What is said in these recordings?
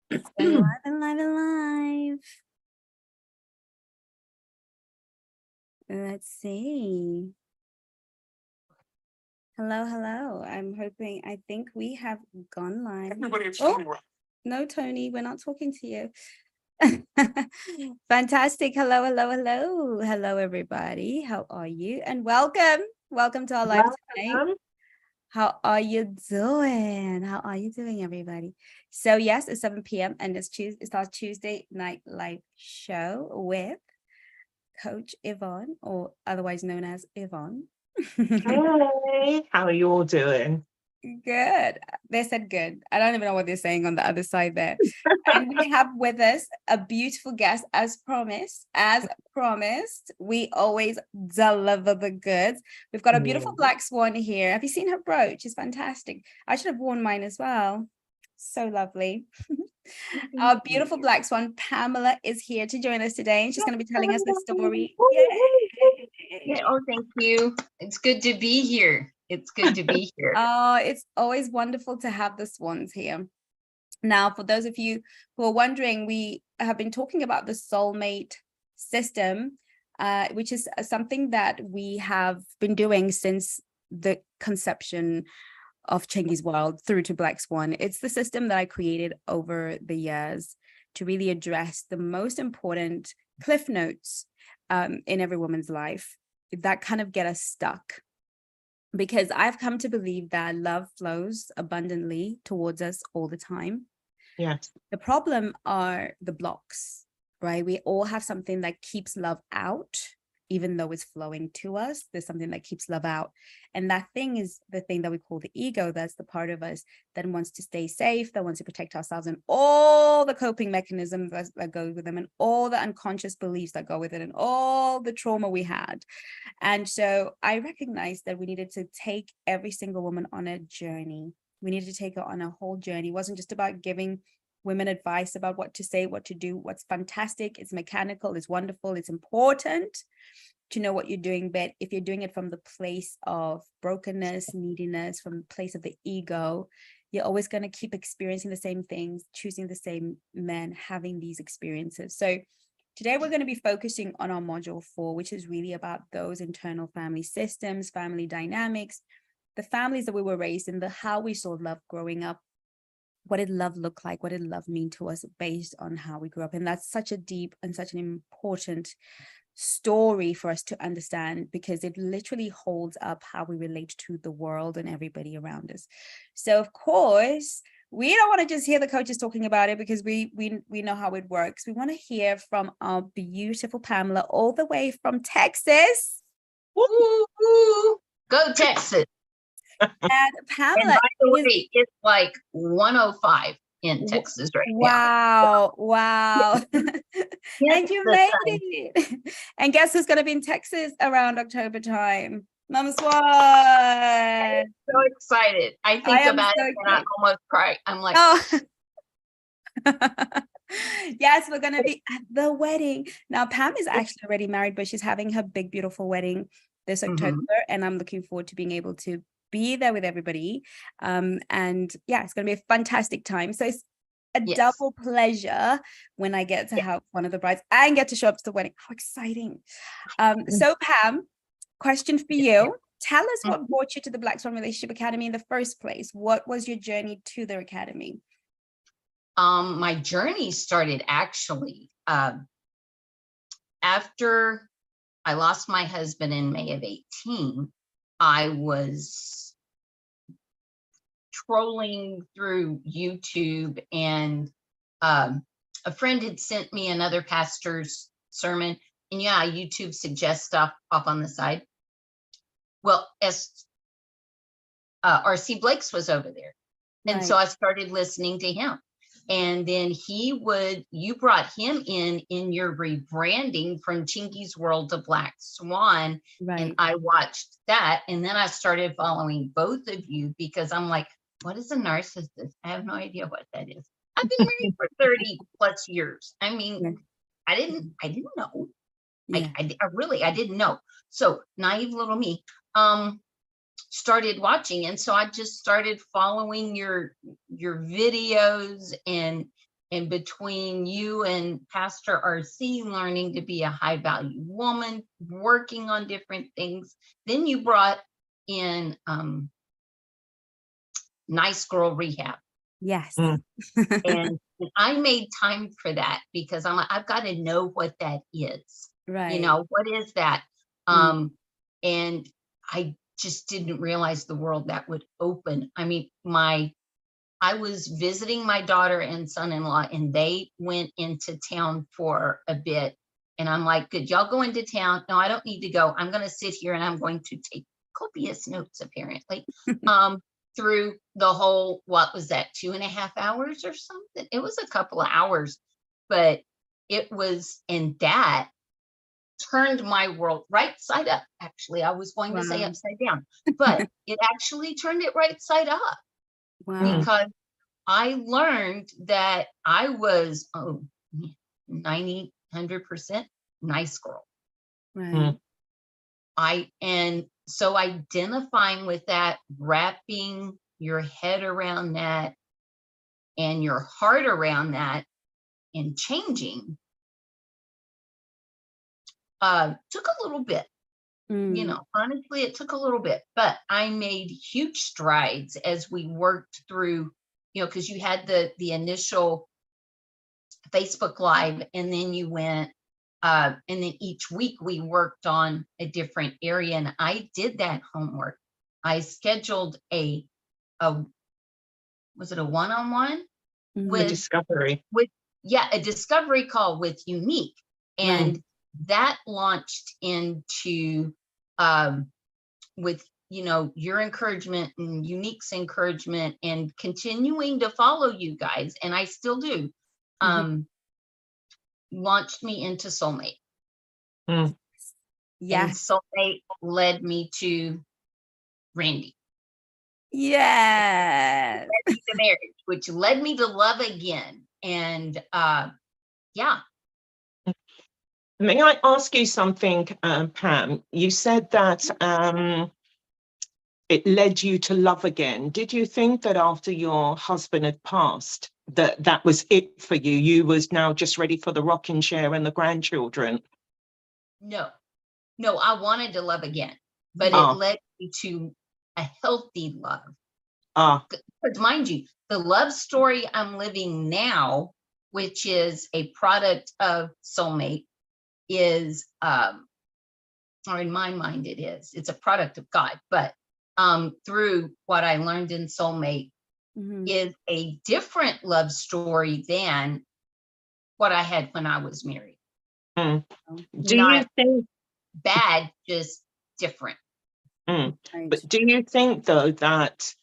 It's going live and live and live. Let's see. Hello, hello. I think we have gone live. Everybody, it's Tony. No, Tony, we're not talking to you. Fantastic. Hello, hello, hello. Hello, everybody. How are you? And welcome. Welcome to our live tonight. How are you doing? How are you doing, everybody? So yes, it's 7 p.m. and it's our Tuesday night live show with Coach Yvonne, or otherwise known as Yvonne. Hey, how are you all doing? Good. They said good. I don't even know what they're saying on the other side there. And we have with us a beautiful guest, as promised. As promised, we always deliver the goods. We've got a beautiful black swan here. Have you seen her brooch? It's fantastic. I should have worn mine as well. So lovely. Our beautiful black swan, Pamela, is here to join us today, and she's going to be telling us the story. Yeah, oh, thank you. It's good to be here. It's good to be here. Oh, it's always wonderful to have the swans here. Now, for those of you who are wondering, we have been talking about the soulmate system, which is something that we have been doing since the conception of Chengi's world through to Black Swan. It's the system that I created over the years to really address the most important cliff notes in every woman's life that kind of get us stuck. Because I've come to believe that love flows abundantly towards us all the time. Yes. The problem are the blocks, right? We all have something that keeps love out, even though it's flowing to us. There's something that keeps love out. And that thing is the thing that we call the ego. That's the part of us that wants to stay safe, that wants to protect ourselves, and all the coping mechanisms that go with them, and all the unconscious beliefs that go with it, and all the trauma we had. And so I recognized that we needed to take every single woman on a journey. We needed to take her on a whole journey. It wasn't just about giving women advice about what to say, what to do, what's fantastic, it's mechanical, it's wonderful, it's important to know what you're doing. But if you're doing it from the place of brokenness, neediness, from the place of the ego, you're always going to keep experiencing the same things, choosing the same men, having these experiences. So today we're going to be focusing on our module 4, which is really about those internal family systems, family dynamics, the families that we were raised in, how we saw love growing up. What did love look like? What did love mean to us based on how we grew up? And that's such a deep and such an important story for us to understand, because it literally holds up how we relate to the world and everybody around us. So of course, we don't want to just hear the coaches talking about it, because we know how it works. We want to hear from our beautiful Pamela, all the way from Texas. Woo-hoo. Go Texas. And Pamela, and by the way, it's like 105 in Texas right now. Wow. And you made it. And guess who's going to be in Texas around October time? Mama Swan. I'm so excited. I think about it and I almost cry. I'm like, oh. Yes, we're going to be at the wedding. Now, Pam is actually already married, but she's having her big, beautiful wedding this October. And I'm looking forward to being able to be there with everybody. And yeah, it's going to be a fantastic time. So it's a double pleasure when I get to help one of the brides and get to show up to the wedding. How exciting. So Pam, question for you. Tell us what brought you to the Black Swan Relationship Academy in the first place. What was your journey to the academy? My journey started actually after I lost my husband in May of 18. I was trolling through YouTube, and a friend had sent me another pastor's sermon, and yeah, YouTube suggests stuff off on the side. Well, R.C. Blake's was over there, and so I started listening to him. And then you brought him in your rebranding from Chengi's World to Black Swan. And I watched that. And then I started following both of you, because I'm like, what is a narcissist? I have no idea what that is. I've been married for 30 plus years. I mean, I didn't know. I didn't know. So naive little me, started watching, and so I just started following your videos, and And between you and Pastor RC learning to be a high value woman, working on different things, then you brought in Nice Girl Rehab. Yes. And I made time for that because I'm like, I've got to know what that is. Right. You know, what is that? And I just didn't realize the world that would open. I mean, I was visiting my daughter and son-in-law, and they went into town for a bit. And I'm like, could y'all go into town? No, I don't need to go. I'm going to sit here and I'm going to take copious notes, apparently, through the whole, what was that, 2.5 hours or something? It was a couple of hours, but it was, and that turned my world right side up. Actually, I was going to say upside down, but it actually turned it right side up. Wow. Because I learned that I was 100% nice girl. Right. And so identifying with that, wrapping your head around that and your heart around that and changing took a little bit. You know, honestly, it took a little bit, but I made huge strides as we worked through, you know, because you had the initial Facebook Live, and then you went, and then each week we worked on a different area, and I did that homework. I scheduled was it a one-on-one A discovery. A discovery call with Unique, and that launched into with, you know, your encouragement and Unique's encouragement and continuing to follow you guys, and I still do, launched me into Soulmate. Yes. And Soulmate led me to Randy. Yes. Led me to marriage, which led me to love again. And yeah. May I ask you something, Pam? You said that it led you to love again. Did you think that after your husband had passed, that was it for you? You was now just ready for the rocking chair and the grandchildren? No, I wanted to love again, but it led me to a healthy love. Because mind you, the love story I'm living now, which is a product of Soulmate, is, or in my mind it's a product of God, but through what I learned in Soulmate is a different love story than what I had when I was married. Do Not you think bad, just different. But do you think though that,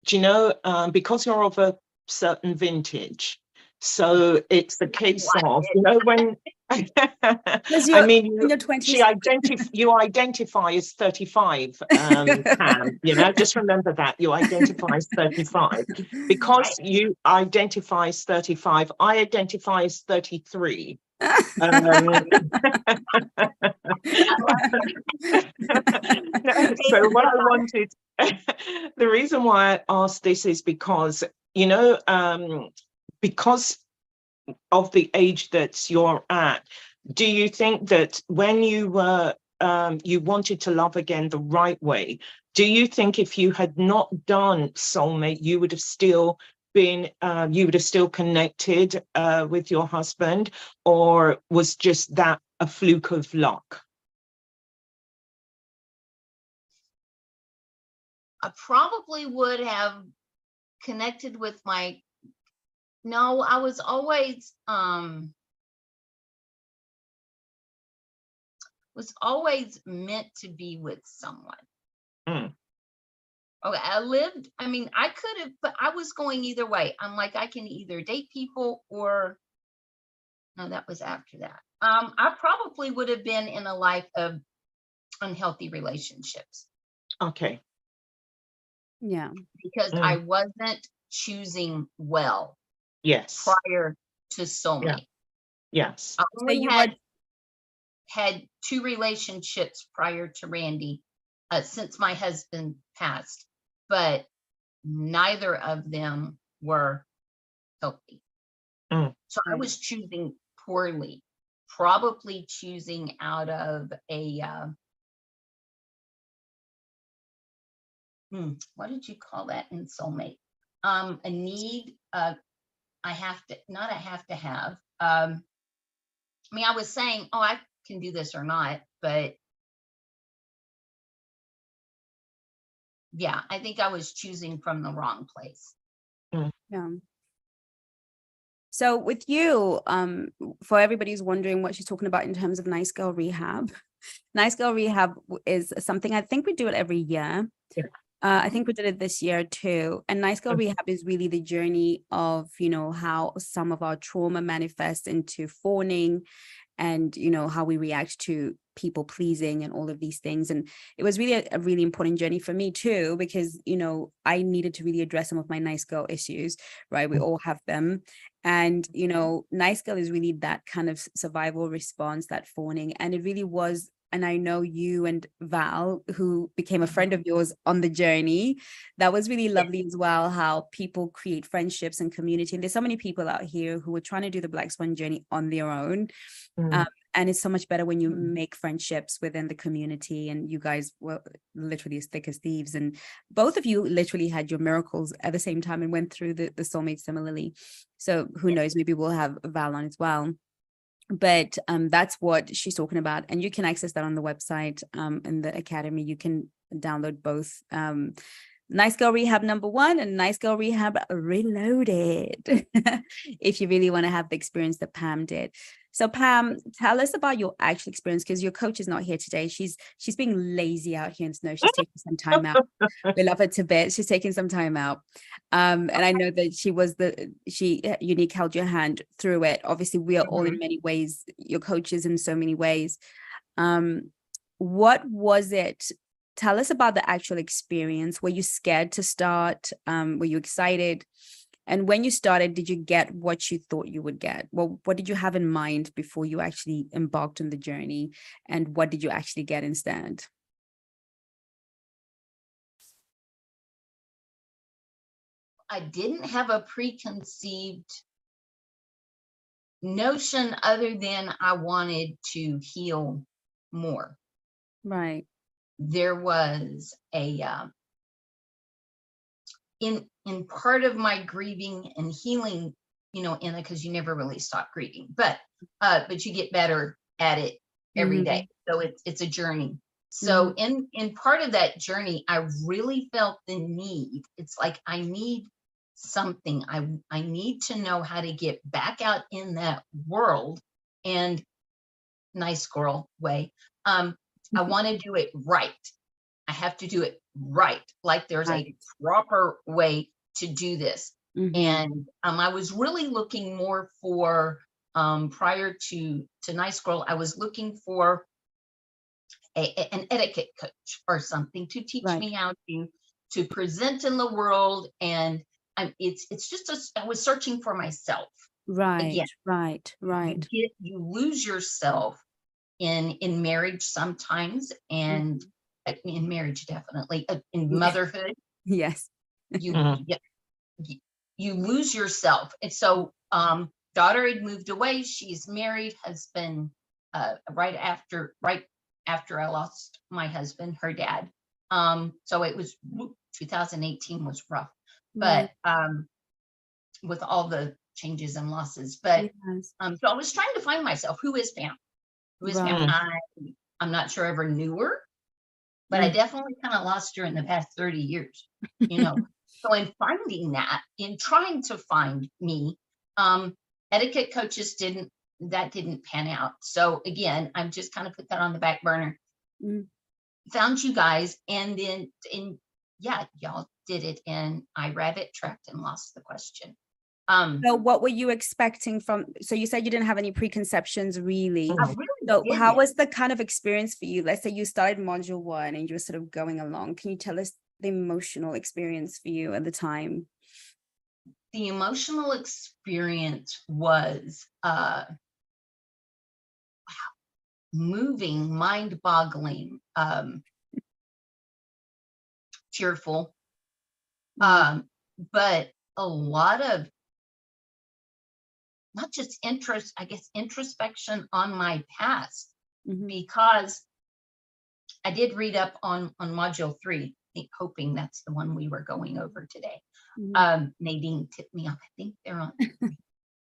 do you know, because you're of a certain vintage, so it's the case of, you know, when I mean, you identify as 35, Pam, you know, just remember that you identify as 35. Because you identify as 35, I identify as 33. So what I wanted, the reason why I asked this is because, you know, because of the age that you're at, do you think that when you were, you wanted to love again the right way, do you think if you had not done Soulmate, you would have still been, you would have still connected with your husband, or was just that a fluke of luck? I probably would have connected with I was always meant to be with someone. Okay, I could have, but I was going either way. I'm like, I can either date people or, no, that was after that. I probably would have been in a life of unhealthy relationships. Okay. Yeah. Because I wasn't choosing well. Yes. Prior to Soulmate. Yes. I only had 2 relationships prior to Randy, since my husband passed, but neither of them were healthy. So I was choosing poorly, probably choosing out of a, what did you call that in soulmate? A need, I have to, not a have to have. I mean, I was saying, oh, I can do this or not, but yeah, I think I was choosing from the wrong place. Yeah. So with you, for everybody who's wondering what she's talking about in terms of Nice Girl Rehab, Nice Girl Rehab is something, I think we do it every year. Yeah. I think we did it this year too. And Nice Girl Rehab is really the journey of, you know, how some of our trauma manifests into fawning, and, you know, how we react to people pleasing and all of these things. And it was really a really important journey for me too, because, you know, I needed to really address some of my nice girl issues, right? We all have them. And, you know, Nice Girl is really that kind of survival response, that fawning. And it really was. And I know you and Val, who became a friend of yours on the journey, that was really lovely as well, how people create friendships and community. And there's so many people out here who are trying to do the Black Swan journey on their own. And it's so much better when you make friendships within the community, and you guys were literally as thick as thieves. And both of you literally had your miracles at the same time and went through the soulmate similarly. So who knows, maybe we'll have Val on as well. But that's what she's talking about. And you can access that on the website, in the academy. You can download both. Nice Girl Rehab #1 and Nice Girl Rehab Reloaded, if you really want to have the experience that Pam did. So Pam, tell us about your actual experience, because your coach is not here today. She's being lazy out here in snow. She's taking some time out. We love her to bits. She's taking some time out. And I know that Unique held your hand through it. Obviously, we are all in many ways your coaches in so many ways. What was it? Tell us about the actual experience. Were you scared to start? Were you excited? And when you started, did you get what you thought you would get? Well, what did you have in mind before you actually embarked on the journey? And what did you actually get instead? I didn't have a preconceived notion other than I wanted to heal more. Right. There was a in part of my grieving and healing, you know, in it, because you never really stop grieving, but you get better at it every day. So it's a journey. So in part of that journey, I really felt the need. It's like I need something. I need to know how to get back out in that world, and nice girl way. I want to do it right. I have to do it right. Like there's a proper way to do this. And I was really looking more for, prior to Nice Girl, I was looking for an etiquette coach or something to teach me how to present in the world. And it's just I was searching for myself. Right. You lose yourself in marriage sometimes, and in marriage, definitely, in motherhood. Yes. You lose yourself. And so daughter had moved away. She's married, husband, right after I lost my husband, her dad. So it was 2018 was rough, but with all the changes and losses. But so I was trying to find myself. Who is Pam? I'm not sure I ever knew her, but I definitely kind of lost her in the past 30 years, you know. So in finding that, in trying to find me, etiquette coaches didn't pan out. So again, I'm just kind of put that on the back burner. Found you guys, and then y'all did it, and I rabbit tracked and lost the question. So what were you expecting from, so you said you didn't have any preconceptions really. So how was the kind of experience for you? Let's say you started module 1 and you were sort of going along. Can you tell us the emotional experience for you at the time? The emotional experience was moving, mind-boggling, tearful, but a lot of not just introspection on my past, Mhm. because I did read up on module 3, hoping that's the one we were going over today. Mhm. Nadine tipped me off. I think they're on.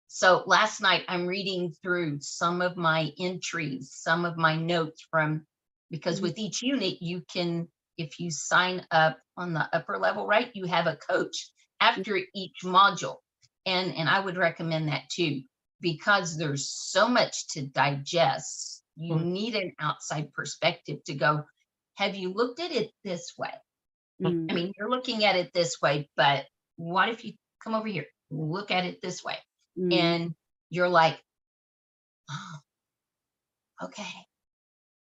So last night I'm reading through some of my entries, some of my notes from, because Mhm. with each unit you can, if you sign up on the upper level, right, you have a coach after each module. And I would recommend that too, because there's so much to digest. You need an outside perspective to go, have you looked at it this way? Mm. I mean, you're looking at it this way, but what if you come over here, look at it this way? Mm. And you're like, oh, okay.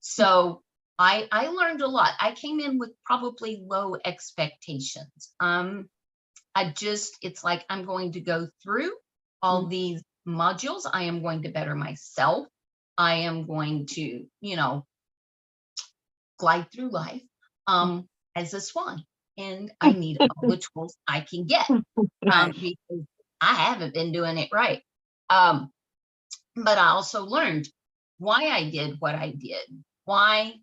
So I learned a lot. I came in with probably low expectations. It's like, I'm going to go through all Mm. these modules. I am going to better myself. I am going to, glide through life as a swan. And I need all the tools I can get, Right. because I haven't been doing it right. But I also learned why I did what I did, why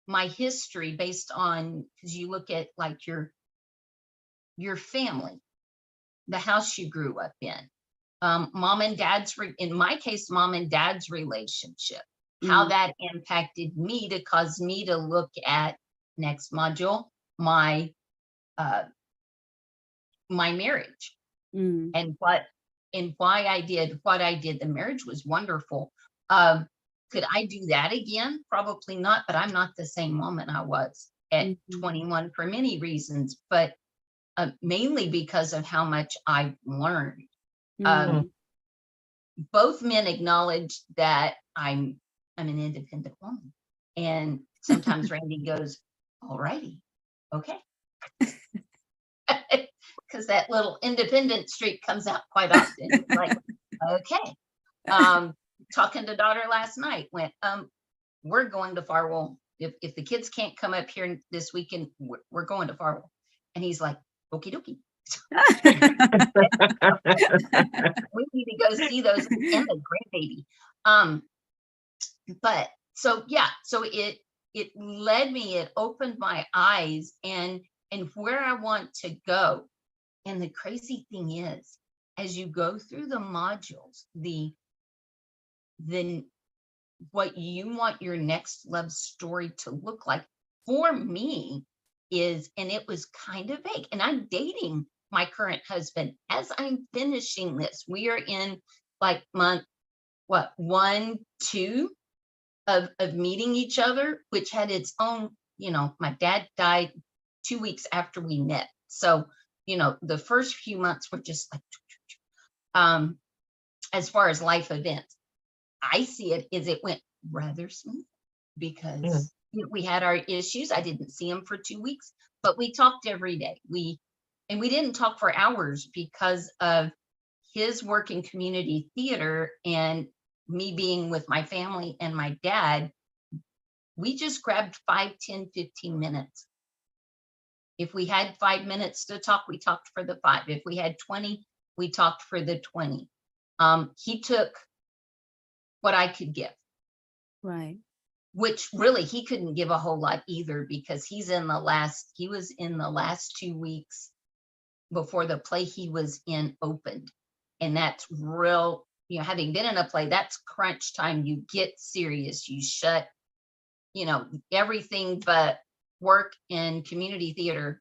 my history, based on, because you look at like your family, the house you grew up in, mom and dad's, in my case, mom and dad's relationship, how Mm. that impacted me to cause me to look at, next module, my my marriage, Mm. and why I did what I did. The marriage was wonderful. Could I do that again? Probably not, but I'm not the same woman I was at Mhm. 21 for many reasons, but mainly because of how much I learned. Mm. Both men acknowledge that I'm an independent woman. And sometimes Randy goes, all righty, okay. Because that little independent streak comes out quite often. It's like, okay. Talking to daughter last night, went, we're going to Farwell. If the kids can't come up here this weekend, we're going to Farwell. And he's like, okie dokie. We need to go see those and the grandbaby. But so yeah, so it led me, it opened my eyes and where I want to go. And the crazy thing is, as you go through the modules, then what you want your next love story to look like, for me, is, and it was kind of vague, and I'm dating my current husband as I'm finishing this. We are in like month, what, 1, 2 of meeting each other, which had its own, my dad died 2 weeks after we met. So, the first few months were just like, as far as life events, I see it as it went rather smooth, because we had our issues. I didn't see him for 2 weeks, but we talked every day. We didn't talk for hours because of his work in community theater and me being with my family and my dad. We just grabbed 5, 10, 15 minutes. If we had 5 minutes to talk, we talked for the 5. If we had 20, we talked for the 20. He took what I could give. Right. Which really he couldn't give a whole lot either, because he was in the last 2 weeks before the play he was in opened. And that's real, having been in a play, that's crunch time. You get serious, you shut, everything but work and community theater.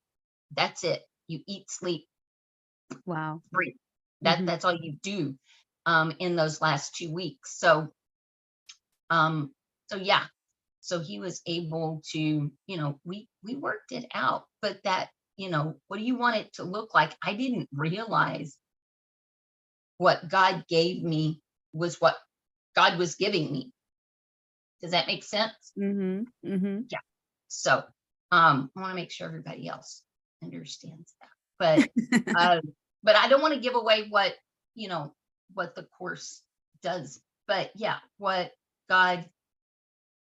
That's it. You eat, sleep, Wow. breathe. Mhm. That's all you do in those last 2 weeks. So yeah. So he was able to, we worked it out, but that, what do you want it to look like? I didn't realize what God gave me was what God was giving me. Does that make sense? Mhm. Mhm. Yeah. So I want to make sure everybody else understands that. But I don't want to give away what, what the course does. But yeah, what God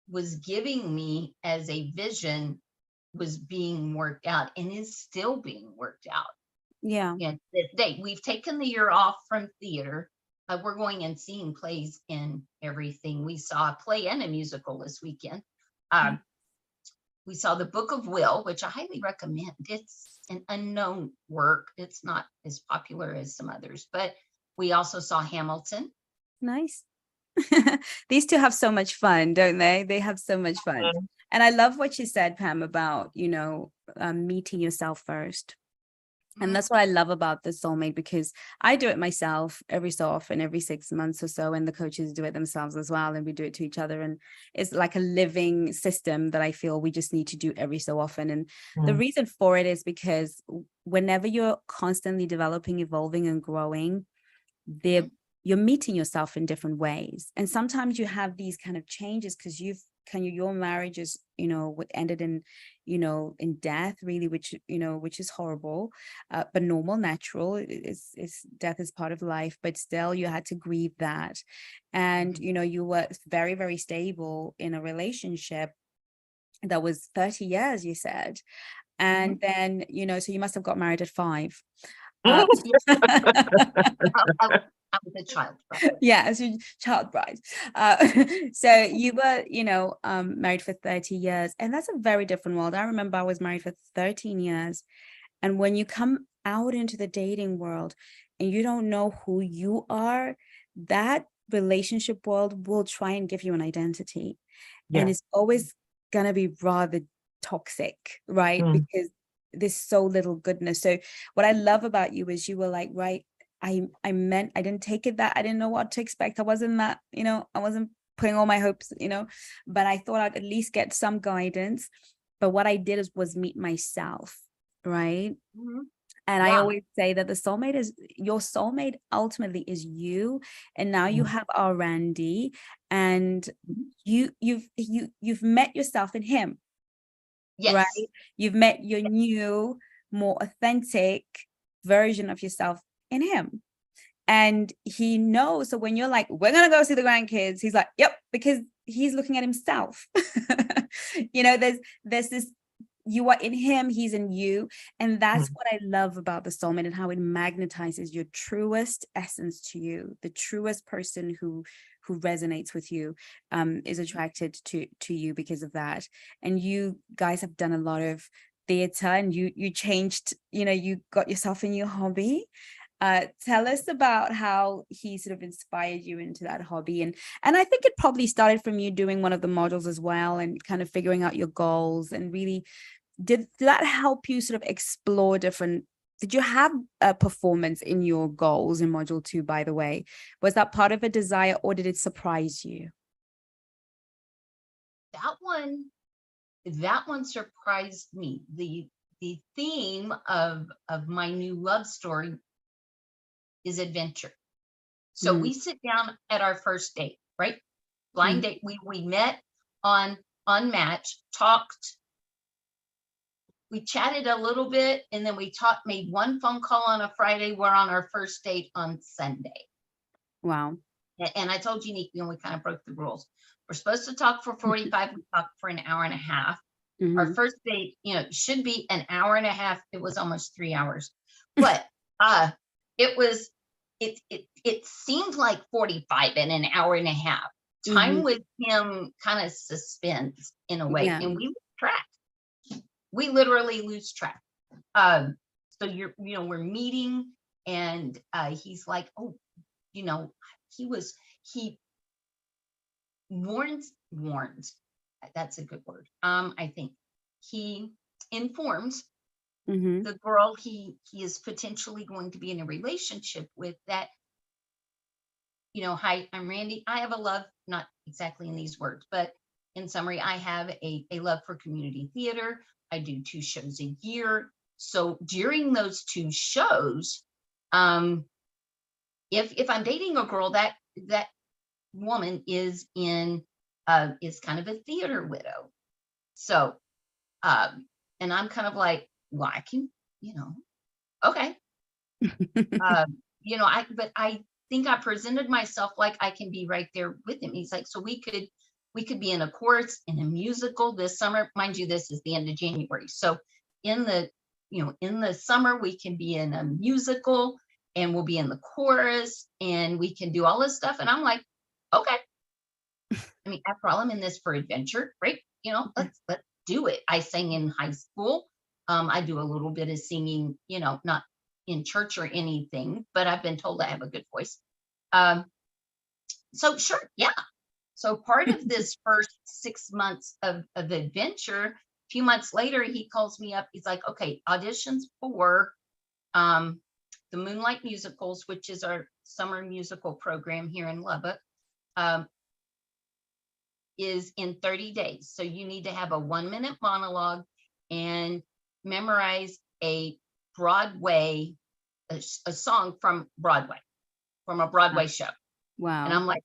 was giving me as a vision was being worked out and is still being worked out. Yeah. Yeah, this date. We've taken the year off from theater. We're going and seeing plays and everything. We saw a play and a musical this weekend. We saw The Book of Will, which I highly recommend. It's an unknown work. It's not as popular as some others, but we also saw Hamilton. Nice. These two have so much fun, don't they? They have so much fun. And I love what you said, Pam, about, meeting yourself first. And that's what I love about the soulmate, because I do it myself every so often, every 6 months or so, and the coaches do it themselves as well, and we do it to each other. And it's like a living system that I feel we just need to do every so often. And the reason for it is because whenever you're constantly developing, evolving, and growing, you're meeting yourself in different ways. And sometimes you have these kind of changes because your marriage is, ended in, in death, really, which is horrible, but normal, natural. Death is part of life, but still you had to grieve that. And, you were very, very stable in a relationship that was 30 years, you said. And then, so you must have got married at 5. I was a child bride. Yeah, as a child bride. So you were, married for 30 years, and that's a very different world. I remember I was married for 13 years. And when you come out into the dating world and you don't know who you are, that relationship world will try and give you an identity. Yeah. And it's always going to be rather toxic, right? Because there's so little goodness. So what I love about you is you were like, right, I didn't take it that I didn't know what to expect. I wasn't that, I wasn't putting all my hopes, but I thought I'd at least get some guidance. But what I did was meet myself, right? And I always say that your soulmate ultimately is you. And now you have our Randy, and you've met yourself in him. Yes. Right? You've met your new, more authentic version of yourself in him. And he knows. So when you're like, we're going to go see the grandkids, he's like, yep, because he's looking at himself. There's this, you are in him, he's in you. And that's what I love about the soulmate, and how it magnetizes your truest essence to you. The truest person who resonates with you is attracted to you because of that. And you guys have done a lot of theater, and you changed, you got yourself a new hobby. Tell us about how he sort of inspired you into that hobby. And I think it probably started from you doing one of the modules as well, and kind of figuring out your goals. And really, did that help you sort of explore different? Did you have a performance in your goals in module 2, by the way? Was that part of a desire, or did it surprise you? That one surprised me. The theme of my new love story is adventure. So we sit down at our first date, right? Blind date. We met on Match, talked. We chatted a little bit, and then we made one phone call on a Friday. We're on our first date on Sunday. Wow. And I told Unique, we kind of broke the rules. We're supposed to talk for 45. We talked for an hour and a half. Our first date, should be an hour and a half. It was almost 3 hours. But it seemed like 45 and an hour and a half. Time with him kind of suspends in a way, and we lose track. We literally lose track. So we're meeting, and he's like, oh, he warns. That's a good word. I think he informs the girl he is potentially going to be in a relationship with that, hi, I'm Randy. I have a love, not exactly in these words, but in summary, I have a love for community theater. I do 2 shows a year. So during those 2 shows, if I'm dating a girl, that woman is kind of a theater widow. So, and I'm kind of like, well, I can, okay. But I think I presented myself like I can be right there with him. He's like, so we could be in a chorus, in a musical this summer. Mind you, this is the end of January. So in the in the summer, we can be in a musical and we'll be in the chorus and we can do all this stuff. And I'm like, okay. I mean, after all, I'm in this for adventure. Great. Let's do it. I sang in high school. I do a little bit of singing, not in church or anything, but I've been told I have a good voice. So sure. Yeah. So part of this first 6 months of adventure, a few months later, he calls me up. He's like, okay, auditions for the Moonlight Musicals, which is our summer musical program here in Lubbock, is in 30 days. So you need to have a 1-minute monologue and memorize a song from Broadway, from a Broadway show. Wow. And I'm like,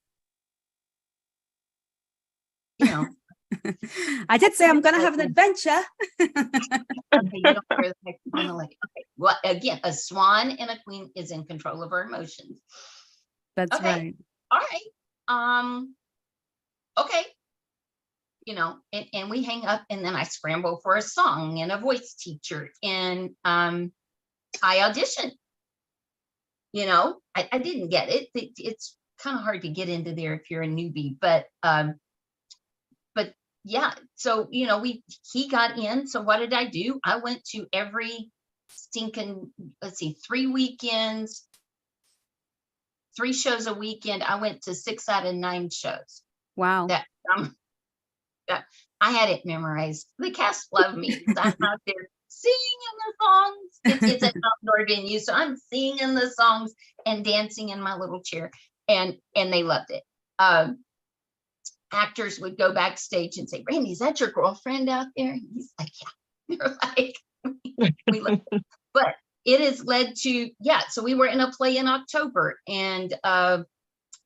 I did say I'm going to have an adventure. Okay, you don't wear the microphone, like, okay. Well, again, a swan and a queen is in control of our emotions. That's okay. right. All right. Okay. And we hang up, and then I scramble for a song and a voice teacher, and I auditioned. I didn't get it. It's kind of hard to get into there if you're a newbie, but yeah. So he got in. So what did I do? I went to every stinking 3 weekends, 3 shows a weekend. I went to 6 out of 9 shows. Wow. That I had it memorized. The cast loved me. I'm out there singing the songs. It's an outdoor venue, so I'm singing the songs and dancing in my little chair, and they loved it. Actors would go backstage and say, "Randy, is that your girlfriend out there?" And he's like, "Yeah." They're like, we love it. But it has led to, so we were in a play in October, and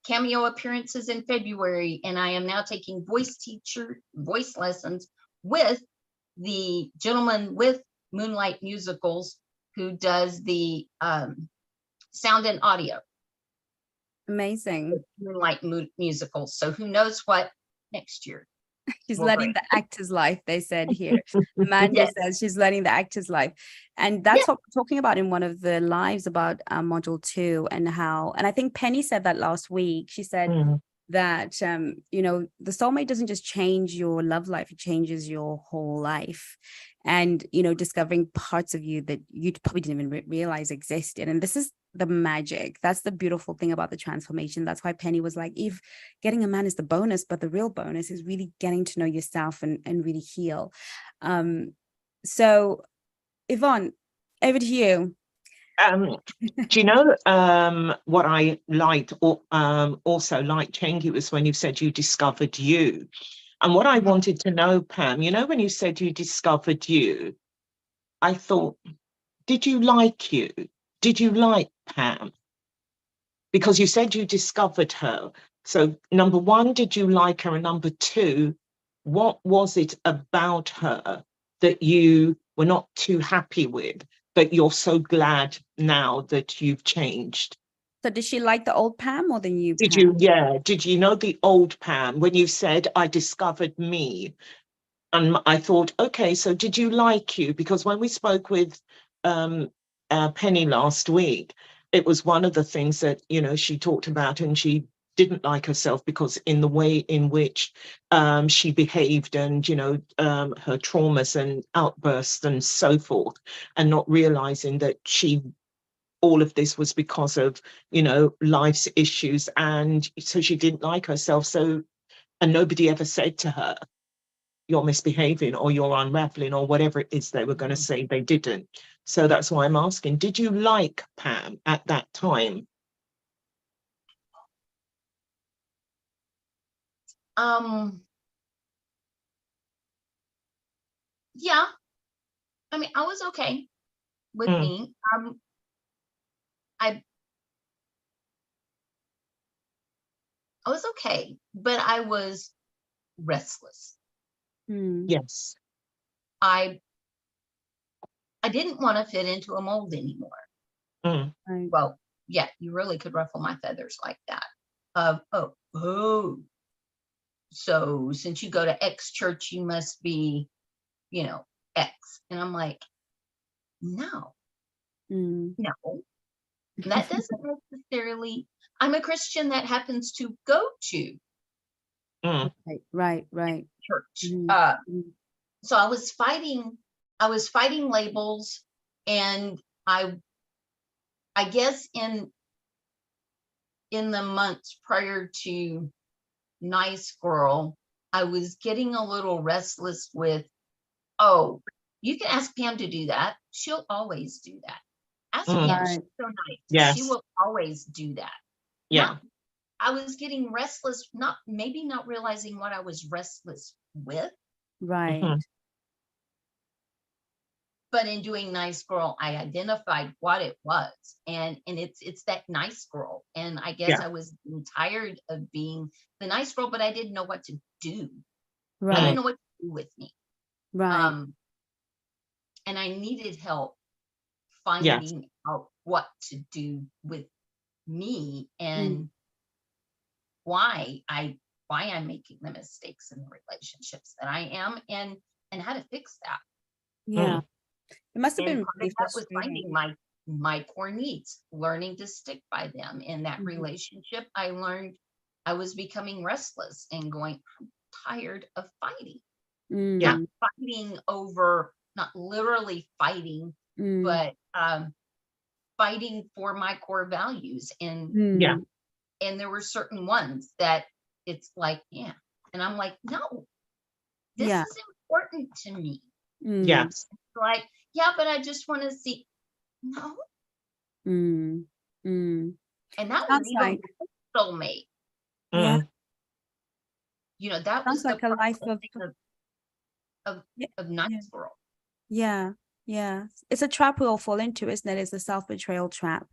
cameo appearances in February, and I am now taking voice lessons with the gentleman with Moonlight Musicals who does the sound and audio. Amazing. Moonlight Musicals. So who knows what next year. She's learning the actor's life, they said here. Amanda says she's learning the actor's life. And that's what we're talking about in one of the lives about module 2, and I think Penny said that last week. She said that, the soulmate doesn't just change your love life, it changes your whole life. And, discovering parts of you that you probably didn't even realize existed. And this is the magic. That's the beautiful thing about the transformation. That's why Penny was like, Eve, getting a man is the bonus, but the real bonus is really getting to know yourself and really heal. So Yvonne, over to you. Do you know what I liked, or also liked, Chengi, was when you said you discovered you. And what I wanted to know, Pam, when you said you discovered you, I thought, did you like you? Did you like Pam? Because you said you discovered her. So number 1, did you like her? And number 2, what was it about her that you were not too happy with, but you're so glad now that you've changed? So did she like the old Pam or the new Did Pam? Did you know the old Pam when you said, I discovered me? And I thought, okay, so did you like you? Because when we spoke with Penny last week, it was one of the things that, she talked about, and she didn't like herself because in the way in which she behaved, and, her traumas and outbursts and so forth, and not realizing that all of this was because of, life's issues. And so she didn't like herself. So, and nobody ever said to her, you're misbehaving or you're unraveling or whatever it is they were going to say. They didn't. So that's why I'm asking, did you like Pam at that time? Yeah. I mean, I was okay with me. I was okay, but I was restless. Yes. I didn't want to fit into a mold anymore. Right. Well, yeah, you really could ruffle my feathers like that. So since you go to X church, you must be, X. And I'm like, no, Mm. no, that doesn't necessarily, I'm a Christian that happens to go to Mm. Right. church. Mm. Mm. So I was fighting labels, and I guess in the months prior to Nice Girl, I was getting a little restless with, oh, you can ask Pam to do that. She'll always do that. Ask Mm. Pam, Right. she's so nice. She Yes. will always do that. Yeah. Not, I was getting restless, maybe not realizing what I was restless with. Right. Mhm. But in doing Nice Girl, I identified what it was, and it's that nice girl. And I guess Yeah. I was tired of being the nice girl, but I didn't know what to do. I Right. didn't know what to do with me. Right. And I needed help Yes. finding out what to do with me, and why I'm making the mistakes in the relationships that I am, and how to fix that. Yeah. Mm. It must have And been part really of that was frustrating. finding my core needs, learning to stick by them. In that Mhm. relationship, I learned I was becoming restless and going, I'm tired of fighting. Yeah. Not fighting over, not literally fighting, Mm. but fighting for my core values. And Yeah. Mm. and there were certain ones that it's like, yeah. And I'm like, no, this Yeah. is important to me. Mm. Yes. Like, yeah, but I just want to see. No. Mm. Mm. And that was Sounds even like, before soulmate. yeah, Mm. You know, that sounds was the like a life of, processing yeah, of yeah, Nice Girl. yeah, yeah. It's a trap we all fall into, isn't it? It's the self-betrayal trap.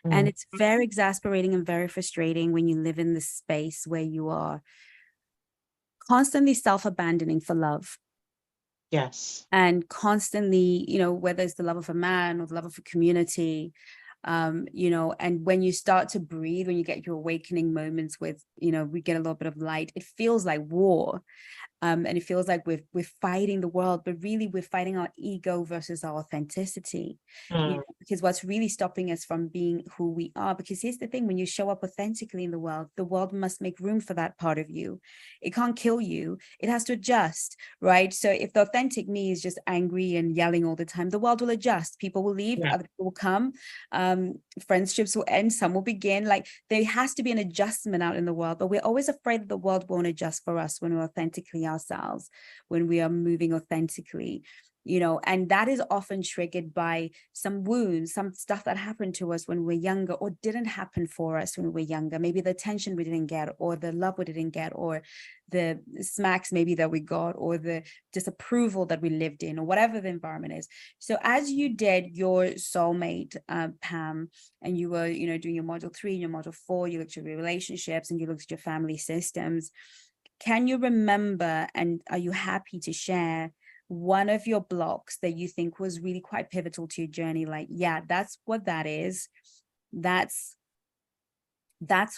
And Mm. it's very exasperating and very frustrating when you live in this space where you are constantly self-abandoning for love. Yes. And constantly, whether it's the love of a man or the love of a community, and when you start to breathe, when you get your awakening moments with, we get a little bit of light, it feels like war. And it feels like we're fighting the world, but really we're fighting our ego versus our authenticity. Mm. Because what's really stopping us from being who we are, because here's the thing, when you show up authentically in the world must make room for that part of you. It can't kill you, it has to adjust, right? So if the authentic me is just angry and yelling all the time, the world will adjust. People will leave, Yeah. other people will come, friendships will end, some will begin. Like, there has to be an adjustment out in the world, but we're always afraid that the world won't adjust for us when we're authentically ourselves, when we are moving authentically, and that is often triggered by some wounds, some stuff that happened to us when we were younger, or didn't happen for us when we were younger. Maybe the attention we didn't get, or the love we didn't get, or the smacks maybe that we got, or the disapproval that we lived in, or whatever the environment is. So as you did your soulmate, Pam, and you were doing your module 3 and your module 4, you looked at your relationships and you looked at your family systems, can you remember, and are you happy to share one of your blocks that you think was really quite pivotal to your journey? Like, yeah, that's what that is. That's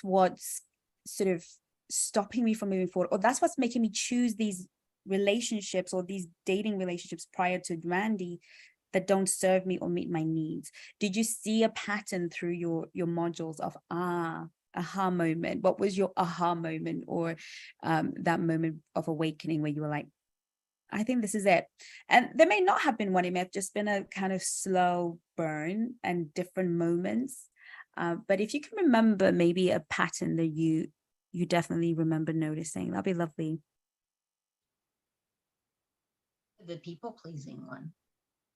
what's sort of stopping me from moving forward, or that's what's making me choose these relationships or these dating relationships prior to Randy that don't serve me or meet my needs. Did you see a pattern through your modules of aha moment? What was your aha moment, or that moment of awakening where you were like, I think this is it? And there may not have been one, it may have just been a kind of slow burn and different moments. But if you can remember maybe a pattern that you definitely remember noticing, that'd be lovely. The people pleasing one,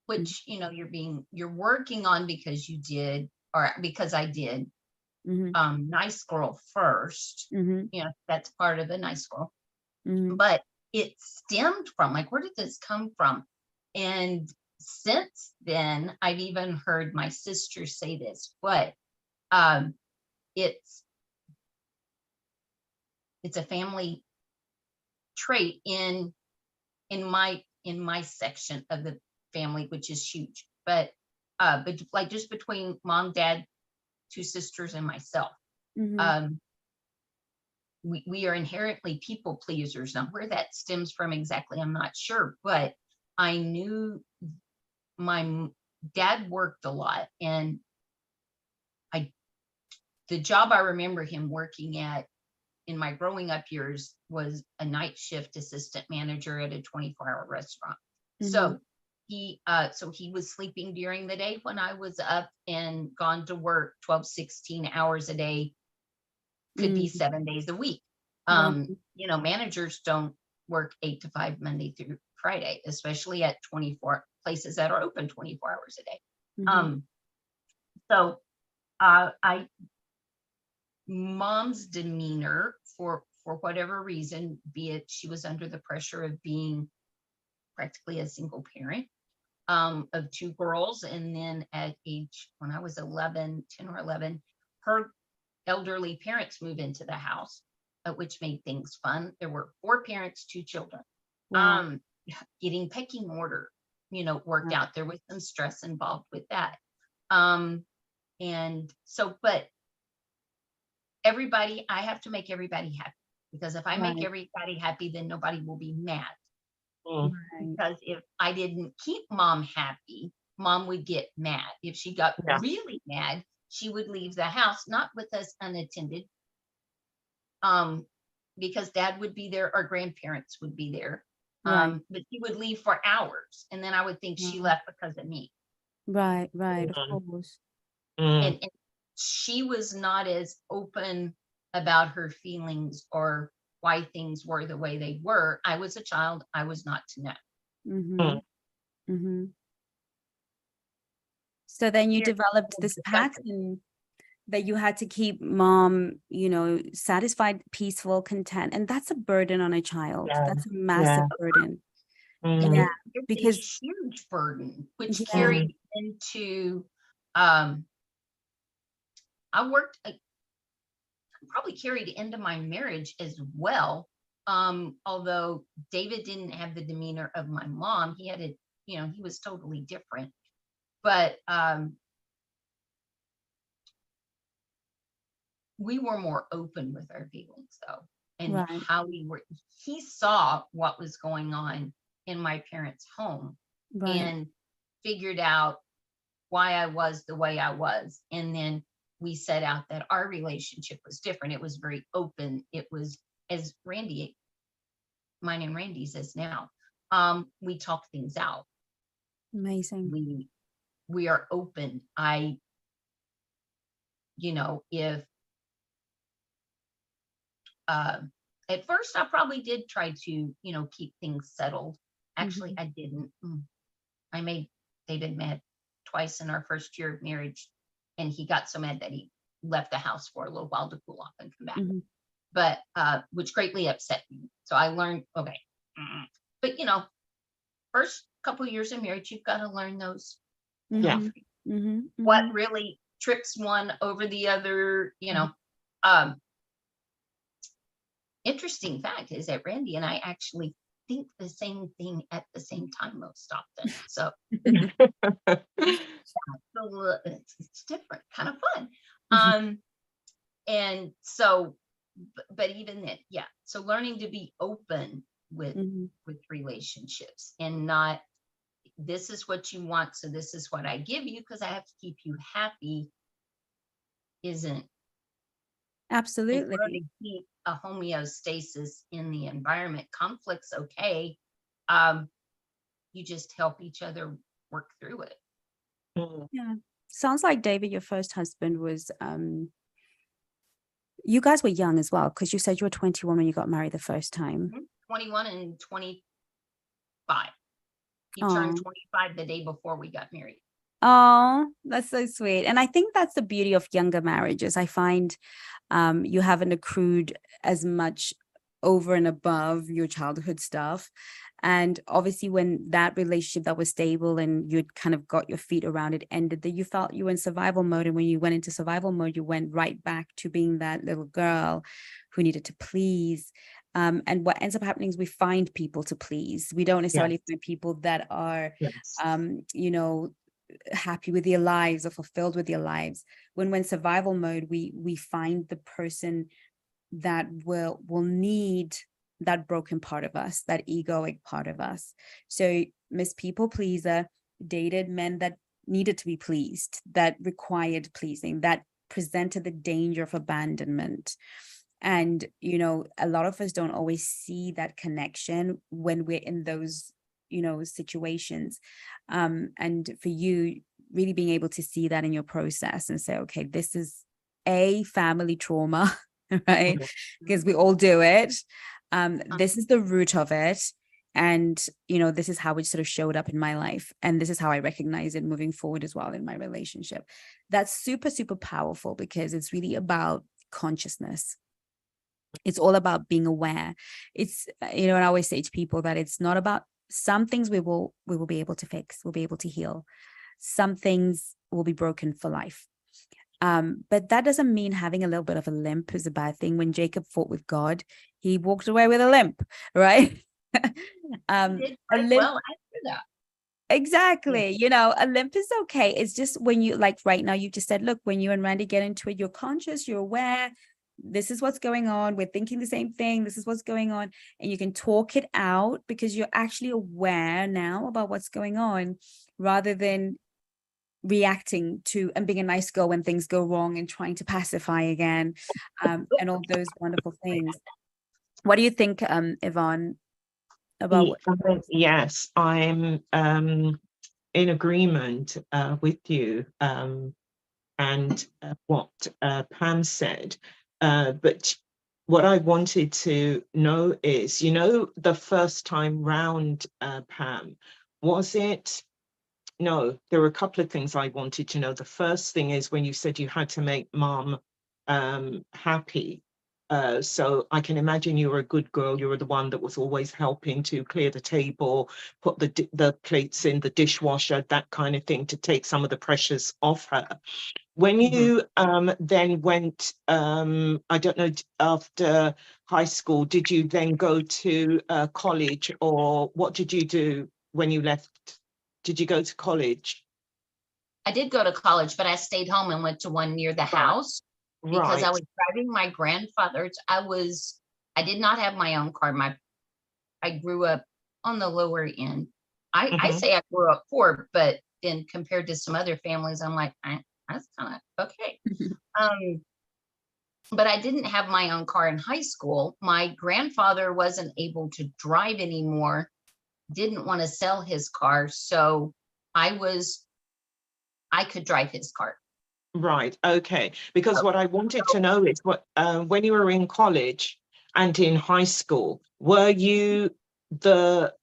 which you're working on because you did, or because I did Nice Girl first. That's part of the Nice Girl. But it stemmed from, like, where did this come from? And since then, I've even heard my sister say this, but it's a family trait in my section of the family, which is huge. But like, just between mom, dad, 2 sisters, and myself, we are inherently people pleasers. Now, where that stems from exactly, I'm not sure, but I knew Dad worked a lot, and the job I remember him working at in my growing up years was a night shift assistant manager at a 24-hour restaurant. So he was sleeping during the day when I was up and gone to work 12, 16 hours a day, could be 7 days a week. You know, managers don't work 8 to 5 Monday through Friday, especially at 24 places that are open 24 hours a day. So mom's demeanor, for whatever reason, be it she was under the pressure of being practically a single parent of 2 girls, and then at age, when I was 10 or 11, her elderly parents moved into the house, which made things fun. There were 4 parents, 2 children. Wow. Getting pecking order, you know, worked out. There was some stress involved with that. And so, but everybody, I have to make everybody happy, because if I make everybody happy, then nobody will be mad. Because if I didn't keep mom happy, mom would get mad. If she got really mad, she would leave the house, not with us unattended, because dad would be there, our grandparents would be there, but he would leave for hours, and then I would think she left because of me. Right, of course. And she was not as open about her feelings or why things were the way they were. I was a child. I was not to know. So then you developed this pattern that you had to keep mom, you know, satisfied, peaceful, content. And that's a burden on a child. That's a massive burden. Yeah, because a huge burden, which carried into, I worked, probably carried into my marriage as well. Although David didn't have the demeanor of my mom, he had a, you know, he was totally different. But we were more open with our feelings, though, and how we were. He saw what was going on in my parents' home and figured out why I was the way I was. And then we set out that our relationship was different. It was very open. It was, as Randy, mine and Randy's is now, we talk things out. Amazing. We are open. You know, if at first I probably did try to, you know, keep things settled. Actually, I didn't. I made David mad twice in our first year of marriage, and he got so mad that he left the house for a little while to cool off and come back. But which greatly upset me. So I learned, okay. But you know, first couple of years of marriage, you've got to learn those. What really trips one over the other, you know. Interesting fact is that Randy and I actually think the same thing at the same time most often. So it's different, kind of fun. And so, but even then, so learning to be open with relationships, and not, this is what you want, so this is what I give you because I have to keep you happy, isn't absolutely. To keep a homeostasis in the environment. Conflict's okay. You just help each other work through it. Yeah. Sounds like David, your first husband, was you guys were young as well, because you said you were 21 when you got married the first time. 21 and 25. He turned 25 the day before we got married. Oh, that's so sweet. And I think that's the beauty of younger marriages. I find you haven't accrued as much over and above your childhood stuff. And obviously when that relationship that was stable and you'd kind of got your feet around it ended, that you felt you were in survival mode. And when you went into survival mode, you went right back to being that little girl who needed to please. And what ends up happening is we find people to please. We don't necessarily find people that are, you know, happy with their lives or fulfilled with their lives. When survival mode, we find the person that will need that broken part of us, that egoic part of us. So Miss People Pleaser dated men that needed to be pleased, that required pleasing, that presented the danger of abandonment. And, you know, a lot of us don't always see that connection when we're in those, you know, situations. And for you, really being able to see that in your process and say, okay, this is a family trauma, right? Because we all do it. This is the root of it. And, you know, this is how it sort of showed up in my life. And this is how I recognize it moving forward as well in my relationship. That's super, super powerful, because it's really about consciousness. It's all about being aware. It's, you know, and I always say to people that it's not about, some things we will be able to fix, we'll be able to heal. Some things will be broken for life. But that doesn't mean having a little bit of a limp is a bad thing. When Jacob fought with God, he walked away with a limp, right? He did A quite limp, well after that. exactly. You know, a limp is okay. It's just when you, like right now, you just said, look, when you and Randy get into it, you're conscious, you're aware, this is what's going on, we're thinking the same thing, this is what's going on, and you can talk it out because you're actually aware now about what's going on, rather than reacting to and being a nice girl when things go wrong and trying to pacify again, and all those wonderful things. What do you think, Yvonne, about what? Yes, I'm in agreement with you, and what Pam said. But what I wanted to know is, you know, the first time round, Pam, was it? No, there were a couple of things I wanted to know. The first thing is when you said you had to make mom happy. So I can imagine you were a good girl. You were the one that was always helping to clear the table, put the plates in the dishwasher, that kind of thing, to take some of the pressures off her. When you then went, I don't know, after high school, did you then go to college, or what did you do when you left? Did you go to college? I did go to college, but I stayed home and went to one near the house because I Right. was driving my grandfather's. I did not have my own car. I grew up on the lower end. I Mhm. say I grew up poor, but then compared to some other families, I'm like, that's kind of okay. But I didn't have my own car in high school. My grandfather wasn't able to drive anymore, didn't want to sell his car, so I could drive his car. Right. Okay. Because So, what I wanted to know is what when you were in college and in high school, were you the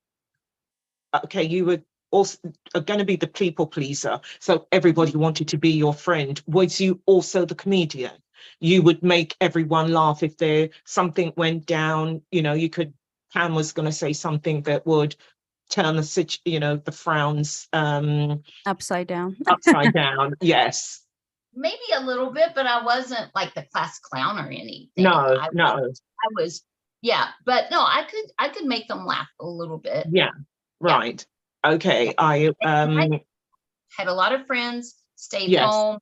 okay, you were also going to be the people pleaser, so everybody wanted to be your friend. Was you also the comedian? You would make everyone laugh if there something went down, you know, you could, Pam was going to say something that would turn the the frowns Upside down. upside down. Yes. maybe a little bit, but I wasn't like the class clown or anything. No, I no. was, yeah, but no, I could make them laugh a little bit. Yeah. Yeah. Right. Okay. I had a lot of friends, stayed Yes. home,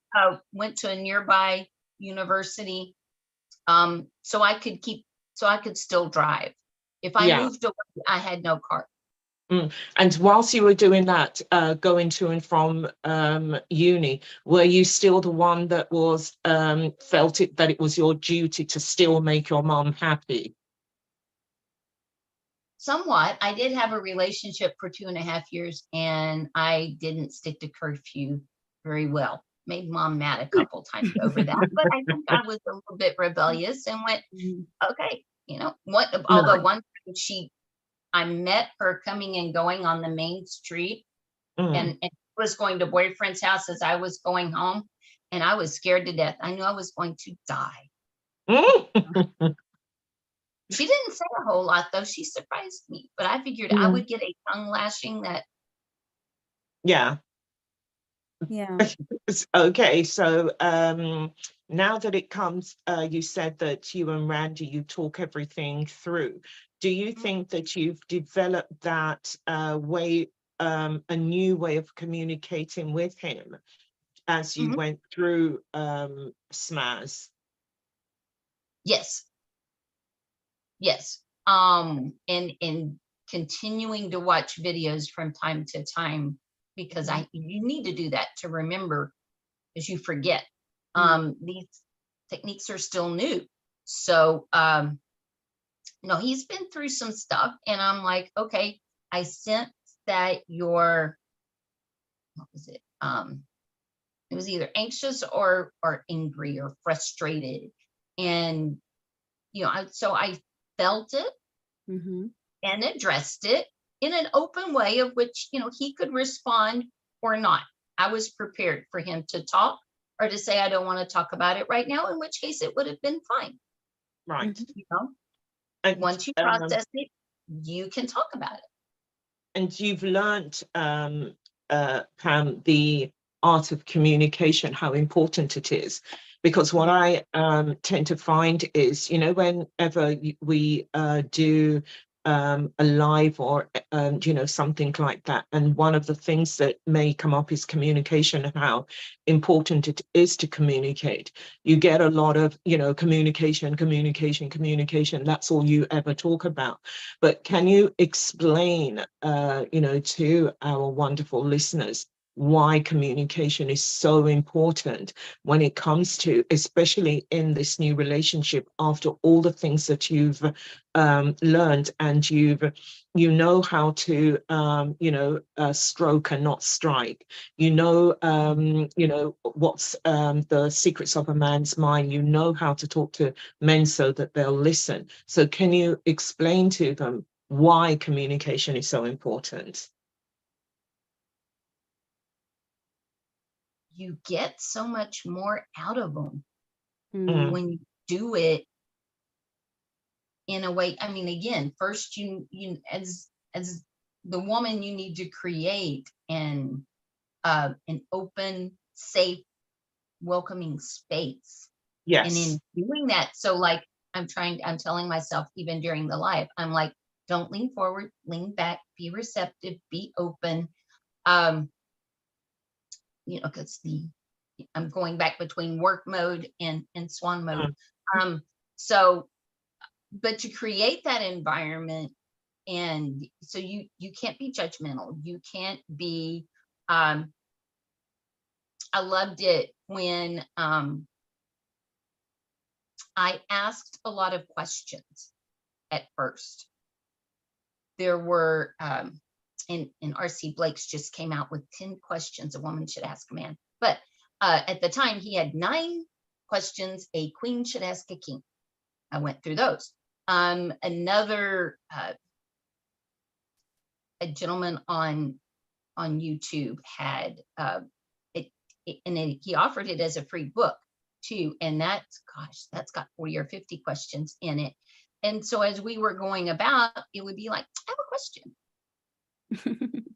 went to a nearby university. So I could still drive. If I Yeah. moved away, I had no car. And whilst you were doing that, going to and from uni, were you still the one that was felt it that it was your duty to still make your mom happy? Somewhat. I did have a relationship for 2.5 years, and I didn't stick to curfew very well. Made mom mad a couple times over that, but I think I was a little bit rebellious and went, okay, what? No. Although one time I met her coming and going on the main street, Mm. and was going to boyfriend's house as I was going home, and I was scared to death. I knew I was going to die. Mm. She didn't say a whole lot, though. She surprised me, but I figured I would get a tongue lashing that. Yeah. Yeah. Okay, so now that it comes, you said that you and Randy, you talk everything through. Do you think that you've developed that way, a new way of communicating with him as you Mhm. went through SMAS? Yes, yes. And continuing to watch videos from time to time, because you need to do that to remember, as you forget. These techniques are still new. So, he's been through some stuff, and I'm like, okay, I sense that what was it? It was either anxious or angry or frustrated. And, so I felt it and addressed it in an open way of which, he could respond or not. I was prepared for him to talk or to say, I don't want to talk about it right now, in which case it would have been fine. Right. And once you process it, you can talk about it. And you've learned, Pam, the art of communication, how important it is. Because what I tend to find is, whenever we do a live or, something like that, and one of the things that may come up is communication and how important it is to communicate. You get a lot of, communication. That's all you ever talk about. But can you explain, to our wonderful listeners why communication is so important when it comes to, especially in this new relationship, after all the things that you've learned, and you know how to stroke and not strike, what's the secrets of a man's mind, you know how to talk to men so that they'll listen. So can you explain to them why communication is so important? You get so much more out of them Mm. when you do it in a way. I mean, again, first you as the woman, you need to create an open, safe, welcoming space. Yes. And in doing that, so like I'm telling myself, even during the live, I'm like, don't lean forward, lean back, be receptive, be open. Because I'm going back between work mode and Swan mode. So, but to create that environment, and so you can't be judgmental. You can't be, I loved it when I asked a lot of questions at first. There were, and R.C. Blake's just came out with 10 questions a woman should ask a man. But at the time, he had 9 questions a queen should ask a king. I went through those. Another, a gentleman on YouTube had he offered it as a free book too. And that's got 40 or 50 questions in it. And so as we were going about, it would be like, I have a question. I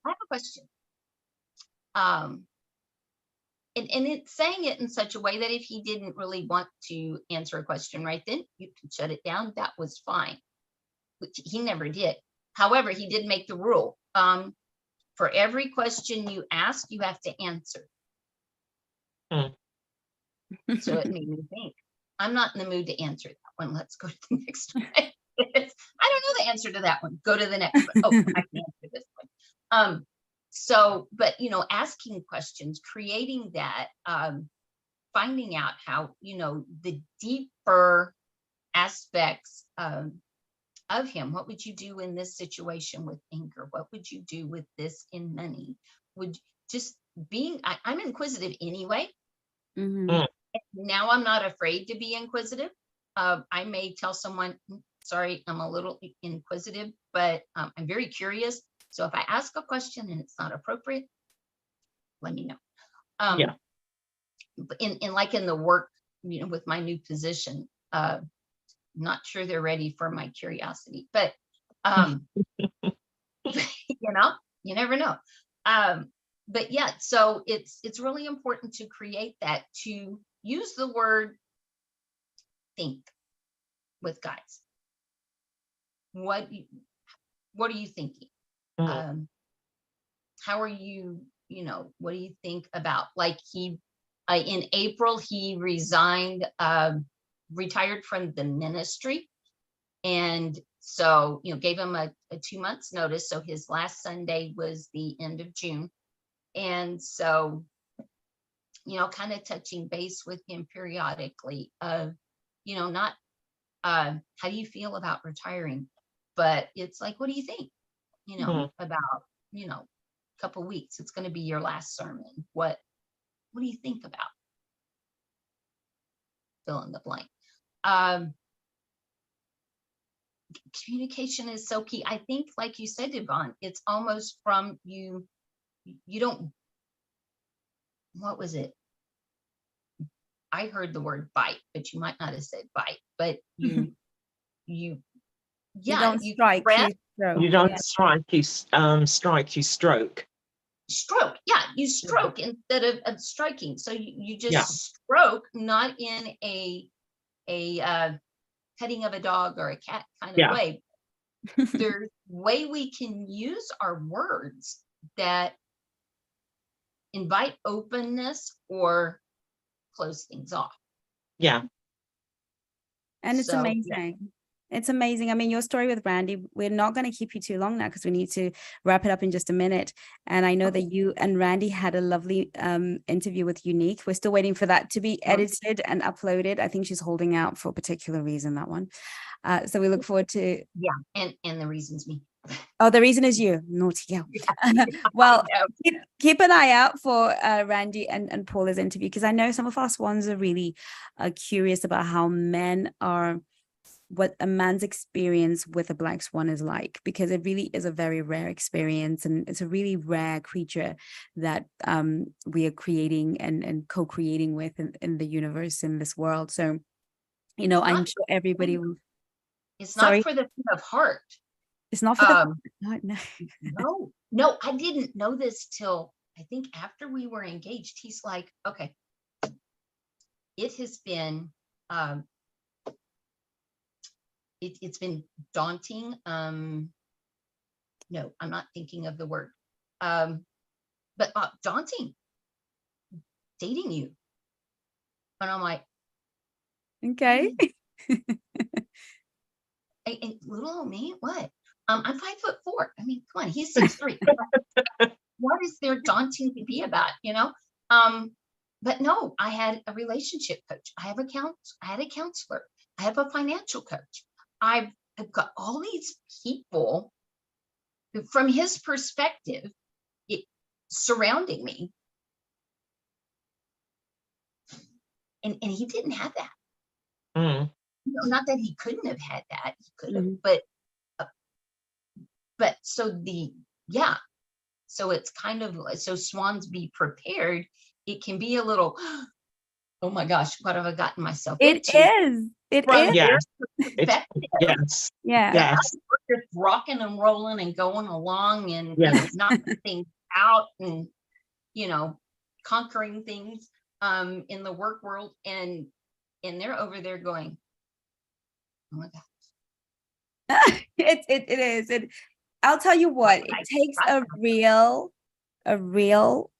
have a question. And it's saying it in such a way that if he didn't really want to answer a question right then, you can shut it down. That was fine, which he never did. However, he did make the rule. For every question you ask, you have to answer. So it made me think, I'm not in the mood to answer that one. Let's go to the next one. I don't know the answer to that one. Go to the next one. Oh, I can answer this one. So, but, asking questions, creating that, finding out how, the deeper aspects of him. What would you do in this situation with anger? What would you do with this in money? Would just being, I'm inquisitive anyway. Now I'm not afraid to be inquisitive. I may tell someone, sorry, I'm a little inquisitive, but I'm very curious. So if I ask a question and it's not appropriate, let me know. Yeah. In like in the work, with my new position, not sure they're ready for my curiosity, but you never know. But yeah, so it's really important to create that, to use the word think with guys. What are you thinking? How are you, what do you think about, like he, in April, he resigned, retired from the ministry. And so, gave him a 2 months notice. So his last Sunday was the end of June. And so, you know, kind of touching base with him periodically of, you know, not how do you feel about retiring? But it's like, what do you think? You know, about, you know, a couple weeks, it's going to be your last sermon. What do you think about? Fill in the blank. Communication is so key. I think, like you said, Yvonne, it's almost from you don't, what was it? I heard the word bite, but you might not have said bite, but you don't strike, you stroke. You don't strike, you strike, you stroke. Stroke, yeah, you stroke instead of striking. So you just stroke, not in a petting of a dog or a cat kind of way. There's way we can use our words that invite openness or close things off. Yeah. And it's amazing. It's amazing. I mean, your story with Randy, we're not going to keep you too long now because we need to wrap it up in just a minute. And I know that you and Randy had a lovely interview with Unique. We're still waiting for that to be edited and uploaded. I think she's holding out for a particular reason, that one. So we look forward to... Yeah, and the reason's me. Oh, the reason is you. Naughty girl. Well, keep an eye out for Randy and Paula's interview, because I know some of our swans are really curious about how men are, what a man's experience with a black swan is like, because it really is a very rare experience, and it's a really rare creature that we are creating and co-creating with in the universe, in this world. So, you know, I'm sure everybody will... It's not for the faint of heart. It's not for the... No, I didn't know this till I think after we were engaged. He's like, okay, it has been it's been daunting. No, I'm not thinking of the word, but daunting dating you. And I'm like, okay. And little old me, what? I'm 5'4". I mean, come on, he's 6'3". What is there daunting to be about, you know? But no, I had a relationship coach. I had a counselor. I have a financial coach. I've got all these people who, from his perspective, surrounding me. And he didn't have that. No, not that he couldn't have had that. He could have, but so so it's kind of like, so swans, be prepared. It can be a little, oh my gosh, what have I gotten myself into? It is. Yes. Just rocking and rolling and going along and knocking things out and, you know, conquering things in the work world, and they're over there going, oh my gosh. It is. I'll tell you what, it takes a real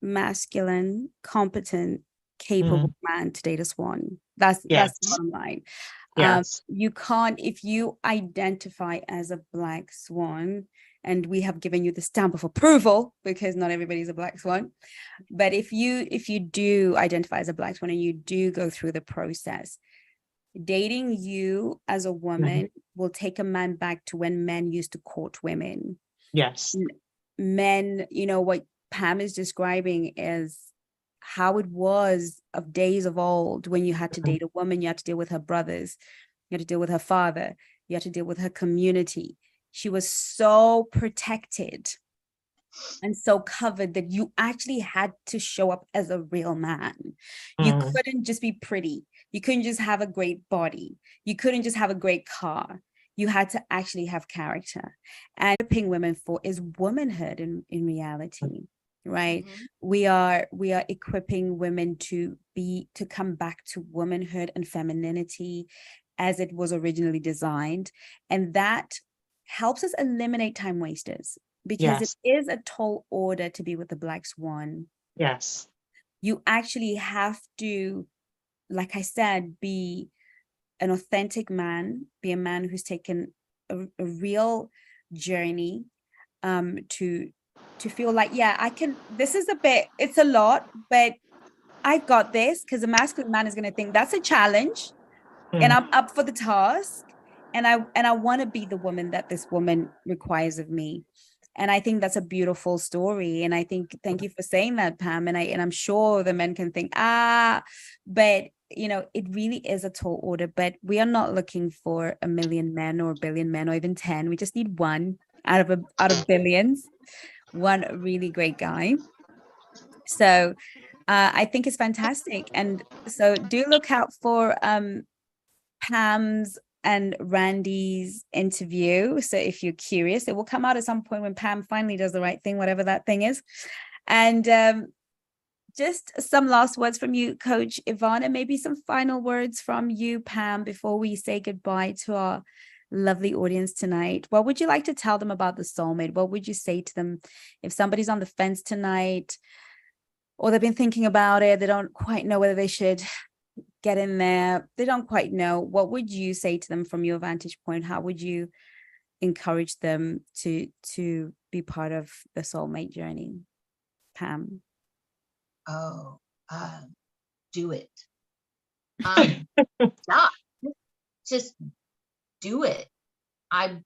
masculine, competent, capable man to date a swan. That's the bottom line. You can't, if you identify as a black swan, and we have given you the stamp of approval because not everybody's a black swan, but if you do identify as a black swan and you do go through the process, dating you as a woman will take a man back to when men used to court women. Yes. Men, you know, what Pam is describing is how it was of days of old, when you had to date a woman, you had to deal with her brothers, you had to deal with her father, you had to deal with her community. She was so protected and so covered that you actually had to show up as a real man. You couldn't just be pretty. You couldn't just have a great body. You couldn't just have a great car. You had to actually have character. And equipping women for is womanhood in reality, right? We are equipping women to come back to womanhood and femininity as it was originally designed. And that helps us eliminate time wasters, because it is a tall order to be with the black swan. Yes. You actually have to, like I said, be an authentic man, be a man who's taken a real journey to to feel like, yeah, I can, this is a bit, it's a lot, but I've got this, because a masculine man is going to think that's a challenge and I'm up for the task, and I want to be the woman that this woman requires of me. And I think that's a beautiful story. And I think, thank you for saying that, Pam. And I'm sure the men can think, but you know, it really is a tall order. But we are not looking for a million men or a billion men or even 10. We just need one out of billions, one really great guy. So I think it's fantastic. And so do look out for Pam's and Randy's interview. So if you're curious, it will come out at some point when Pam finally does the right thing, whatever that thing is. And just some last words from you, Coach Ivana, maybe some final words from you, Pam, before we say goodbye to our lovely audience tonight. What would you like to tell them about the soulmate? What would you say to them if somebody's on the fence tonight, or they've been thinking about it, they don't quite know whether they should get in there, they don't quite know? What would you say to them from your vantage point? How would you encourage them to be part of the soulmate journey, Pam? Oh, do it. Stop. Just do it. I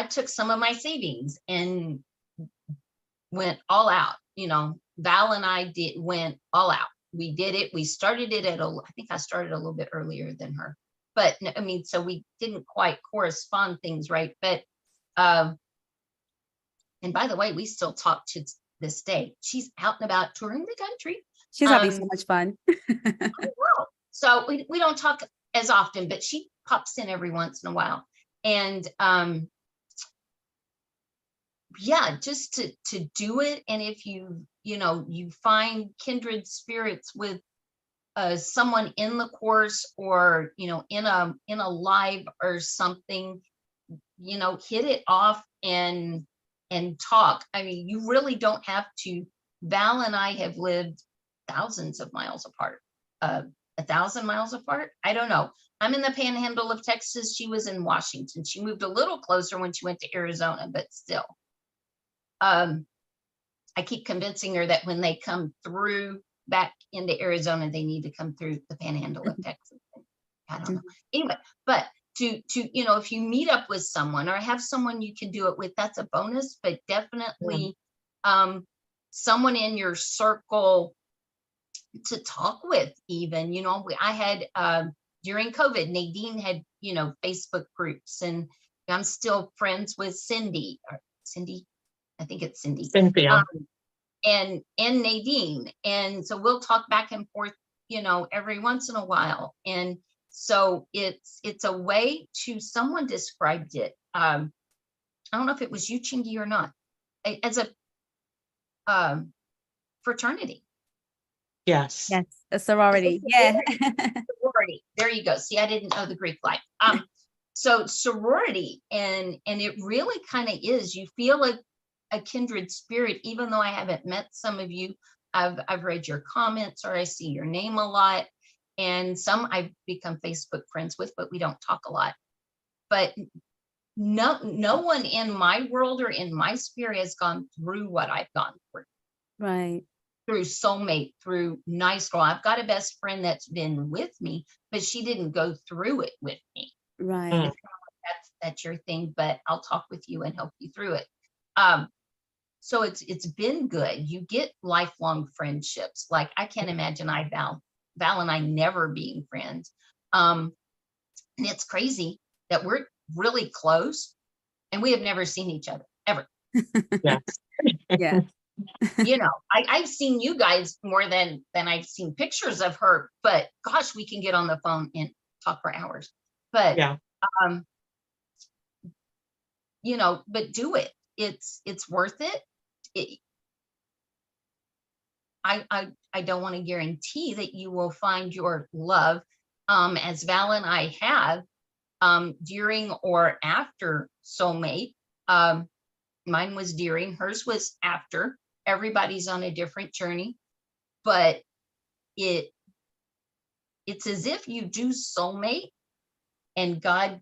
took some of my savings and went all out. Val and I went all out. We did it. We started it I think I started a little bit earlier than her, but I mean, so we didn't quite correspond things right. But, and by the way, we still talk to this day. She's out and about touring the country. She's having so much fun. So we don't talk as often, but she pops in every once in a while. And, yeah, just to do it. And if you find kindred spirits with someone in the course, or in a live or something, hit it off and talk. I mean, you really don't have to. Val and I have lived thousands of miles apart, 1,000 miles apart. I don't know. I'm in the panhandle of Texas. She was in Washington. She moved a little closer when she went to Arizona, but still. I keep convincing her that when they come through back into Arizona, they need to come through the panhandle of Texas. I don't know. Anyway, but to if you meet up with someone or have someone you can do it with, that's a bonus. But definitely someone in your circle to talk with. Even I had during COVID, Nadine had Facebook groups, and I'm still friends with Cindy. I think it's Cindy. Cynthia. And Nadine. And so we'll talk back and forth, every once in a while. And so it's a way to, someone described it. I don't know if it was you, Chengi, or not, as a fraternity. Yes. A sorority. Yeah. Sorority. There you go. See, I didn't know the Greek life. So sorority, and it really kind of is. You feel like a kindred spirit, even though I haven't met some of you. I've read your comments, or I see your name a lot, and some I've become Facebook friends with, but we don't talk a lot. But no one in my world or in my spirit has gone through what I've gone through. Right. Through soulmate, through nice girl. I've got a best friend that's been with me, but she didn't go through it with me. Right. That's your thing, but I'll talk with you and help you through it. So it's been good. You get lifelong friendships. Like, I can't imagine Val and I never being friends. And it's crazy that we're really close and we have never seen each other ever. Yes. Yeah. I've seen you guys more than I've seen pictures of her, but gosh, we can get on the phone and talk for hours. But yeah. But do it. It's worth it. I don't want to guarantee that you will find your love, as Val and I have, during or after soulmate. Mine was during, hers was after. Everybody's on a different journey, but it's as if you do soulmate and God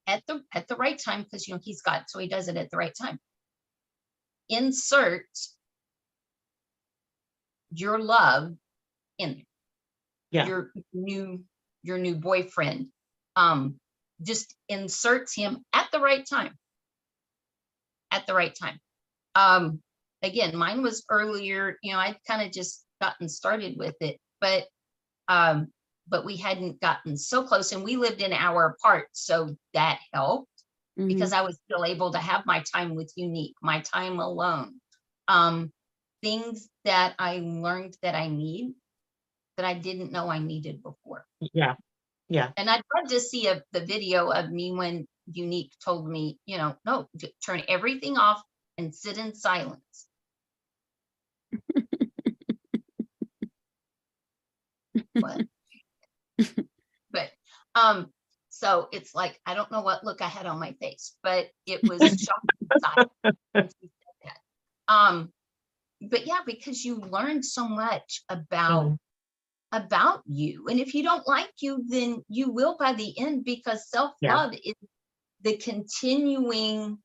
at the right time, because he's got, so he does it at the right time. Insert your love in there. Yeah. Your new boyfriend. Just inserts him at the right time. At the right time. Again, mine was earlier, I'd kind of just gotten started with it, but we hadn't gotten so close, and we lived an hour apart. So that helped, because I was still able to have my time with Unique, my time alone. Things that I learned that I need, that I didn't know I needed before. Yeah. Yeah. And I'd love to see the video of me when Unique told me, no, turn everything off and sit in silence. What? But so it's like, I don't know what look I had on my face, but it was shocking when she said that. But yeah, because you learn so much about you, and if you don't like you, then you will by the end, because self-love is the continuing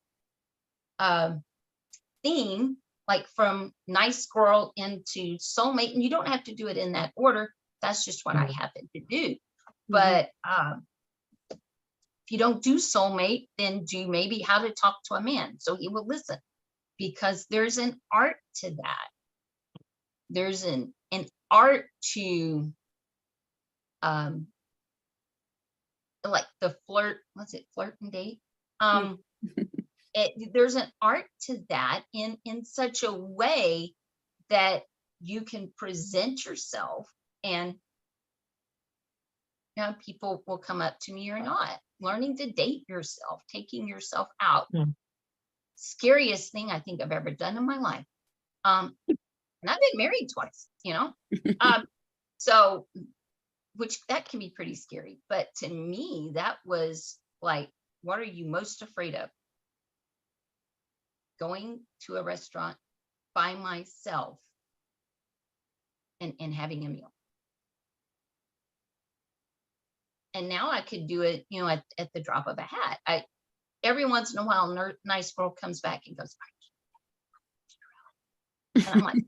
theme, like from nice girl into soulmate, and you don't have to do it in that order. That's just what I happen to do. But if you don't do soulmate, then do maybe how to talk to a man so he will listen, because there's an art to that. There's an art to like the flirt and date. There's an art to that in such a way that you can present yourself, and people will come up to me or not. Learning to date yourself, taking yourself out. Scariest thing I think I've ever done in my life. And I've been married twice, so, which that can be pretty scary. But to me, that was like, what are you most afraid of? Going to a restaurant by myself and having a meal. And now I could do it, at the drop of a hat. Every once in a while, a nice girl comes back and goes, and I'm like,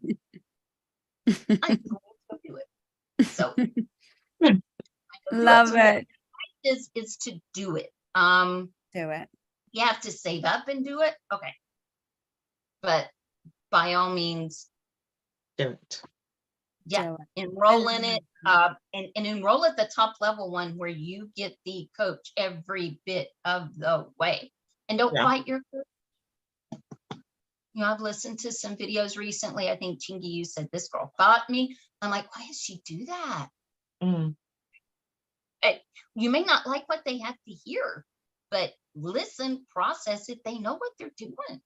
I'm going to do it. So love it. Is to do it. Do it. You have to save up and do it. Okay. But by all means, Do it. Yeah, enroll in it, and enroll at the top level one, where you get the coach every bit of the way, and don't fight your coach. I've listened to some videos recently. I think Chengi, you said this girl fought me. I'm like, why does she do that? You may not like what they have to hear, but listen, process it. They know what they're doing.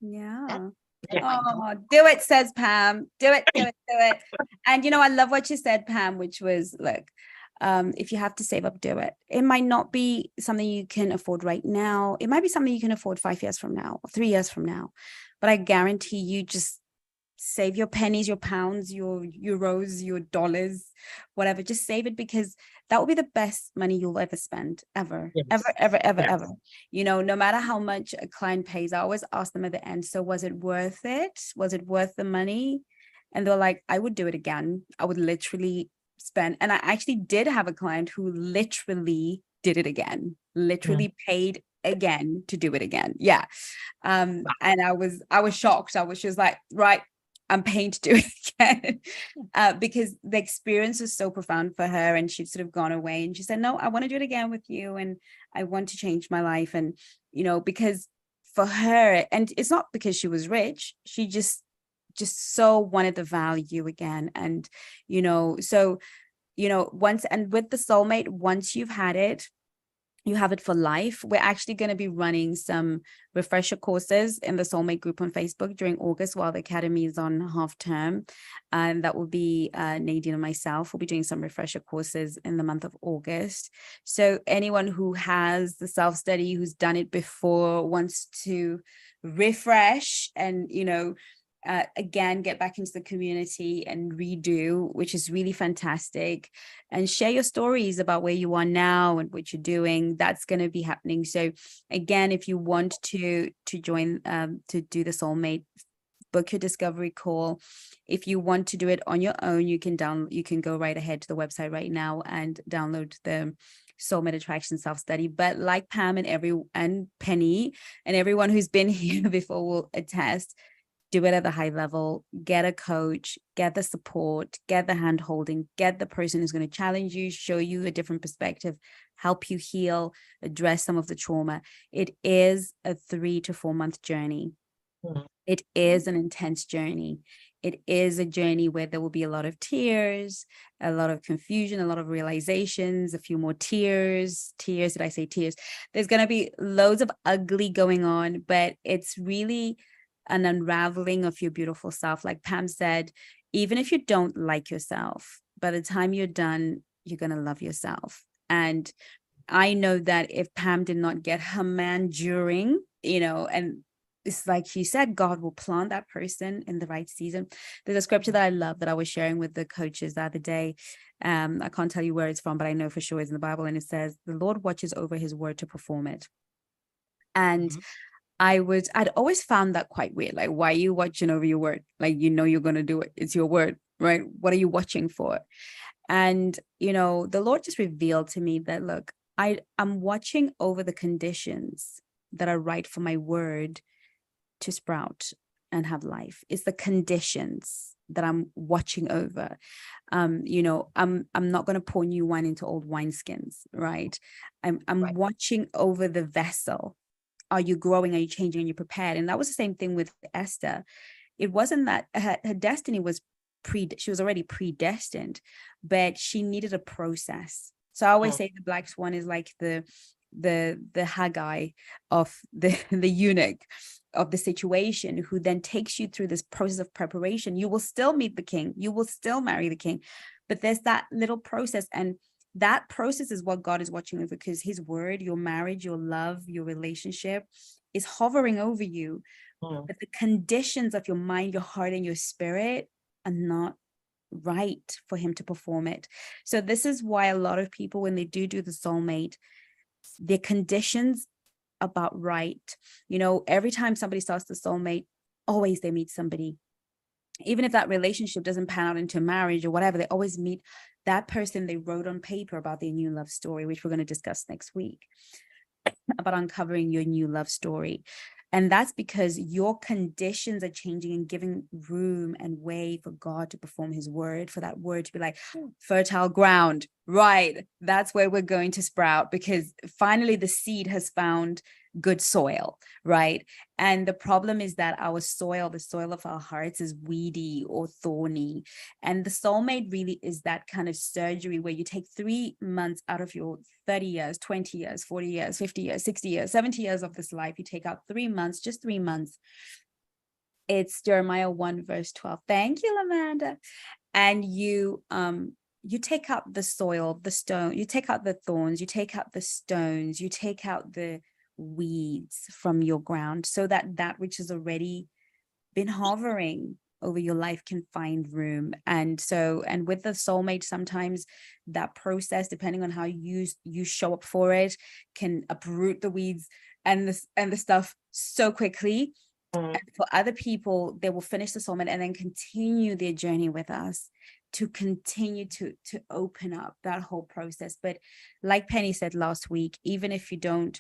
Yeah. Oh, do it, says Pam. Do it. And I love what you said, Pam, which was, look, if you have to save up, do it. It might not be something you can afford right now. It might be something you can afford 5 years from now or 3 years from now. But I guarantee you, just save your pennies, your pounds, your euros, your dollars, whatever. Just save it, because that will be the best money you'll ever spend, ever, ever. No matter how much a client pays, I always ask them at the end, so was it worth it? Was it worth the money? And they're like, I would do it again. I would literally spend. And I actually did have a client who literally did it again, paid again to do it again. And I was shocked. I was just like, right, I'm paying to do it again, because the experience was so profound for her, and she'd sort of gone away, and she said, no, I want to do it again with you, and I want to change my life. And because for her, and it's not because she was rich, she just so wanted the value again. And so once, and with the soulmate, once you've had it, you have it for life. We're actually going to be running some refresher courses in the soulmate group on Facebook during August, while the academy is on half term. And that will be Nadine and myself will be doing some refresher courses in the month of August. So anyone who has the self-study, who's done it before, wants to refresh and again, get back into the community and redo, which is really fantastic, and share your stories about where you are now and what you're doing. That's going to be happening. So again, if you want to join, to do the soulmate, book your discovery call. If you want to do it on your own, you can go right ahead to the website right now and download the soulmate attraction self-study. But like Pam and Penny and everyone who's been here before will attest, do it at the high level, get a coach, get the support, get the hand holding, get the person who's going to challenge you, show you a different perspective, help you heal, address some of the trauma. It is a 3 to 4 month journey. It is an intense journey. It is a journey where there will be a lot of tears, a lot of confusion, a lot of realizations, a few more tears. Did I say tears? There's going to be loads of ugly going on, but it's really an unraveling of your beautiful self. Like Pam said, even if you don't like yourself, by the time you're done, you're going to love yourself. And I know that if Pam did not get her man during, and it's like she said, God will plant that person in the right season. There's a scripture that I love that I was sharing with the coaches the other day. I can't tell you where it's from, but I know for sure it's in the Bible. And it says, the Lord watches over his word to perform it. And I'd always found that quite weird. Like, why are you watching over your word? Like, you're going to do it. It's your word, right? What are you watching for? And, the Lord just revealed to me that, look, I'm watching over the conditions that are right for my word to sprout and have life. It's the conditions that I'm watching over. I'm not going to pour new wine into old wineskins, right? I'm Right. watching over the vessel. Are you growing? Are you changing? Are you prepared? And that was the same thing with Esther. It wasn't that her destiny was she was already predestined, but she needed a process. So I always say the black swan is like the Haggai of the eunuch of the situation, who then takes you through this process of preparation. You will still meet the king. You will still marry the king, but there's that little process, and that process is what God is watching over, because his word, your marriage, your love, your relationship is hovering over you. But the conditions of your mind, your heart, and your spirit are not right for him to perform it. So this is why a lot of people, when they do the soulmate, their conditions about right. Every time somebody starts the soulmate, always they meet somebody. Even if that relationship doesn't pan out into marriage or whatever, they always meet that person they wrote on paper about their new love story, which we're going to discuss next week, about uncovering your new love story. And that's because your conditions are changing and giving room and way for God to perform his word, for that word to be like fertile ground, right? That's where we're going to sprout, because finally the seed has found good soil, right? And the problem is that our soil, the soil of our hearts, is weedy or thorny. And the soulmate really is that kind of surgery where you take 3 months out of your 30 years, 20 years, 40 years, 50 years, 60 years, 70 years of this life. You take out 3 months, just 3 months. It's Jeremiah 1 verse 12. Thank you, Lamanda. And you take out the soil, the stone, you take out the thorns, you take out the stones, you take out the weeds from your ground, so that which has already been hovering over your life can find room. And with the soulmate, sometimes that process, depending on how you show up for it, can uproot the weeds and the stuff so quickly. And for other people, they will finish the soulmate and then continue their journey with us to continue to open up that whole process. But like Penny said last week, even if you don't,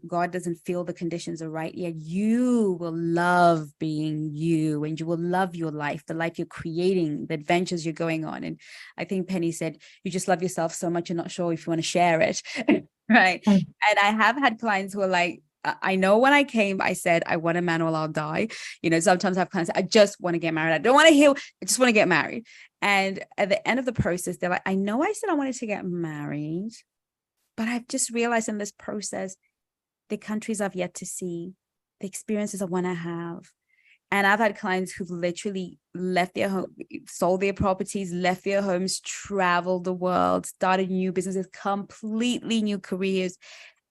God doesn't feel the conditions are right yet, you will love being you, and you will love your life, the life you're creating, the adventures you're going on. And I think Penny said, you just love yourself so much, you're not sure if you want to share it. Right. And I have had clients who are like, I know when I came, I said, I want a man or I'll die. Sometimes I have clients, I just want to get married. I don't want to heal. I just want to get married. And at the end of the process, they're like, I know I said I wanted to get married, but I've just realized in this process, the countries I've yet to see, the experiences I want to have. And I've had clients who've literally left their home, sold their properties, left their homes, traveled the world, started new businesses, completely new careers.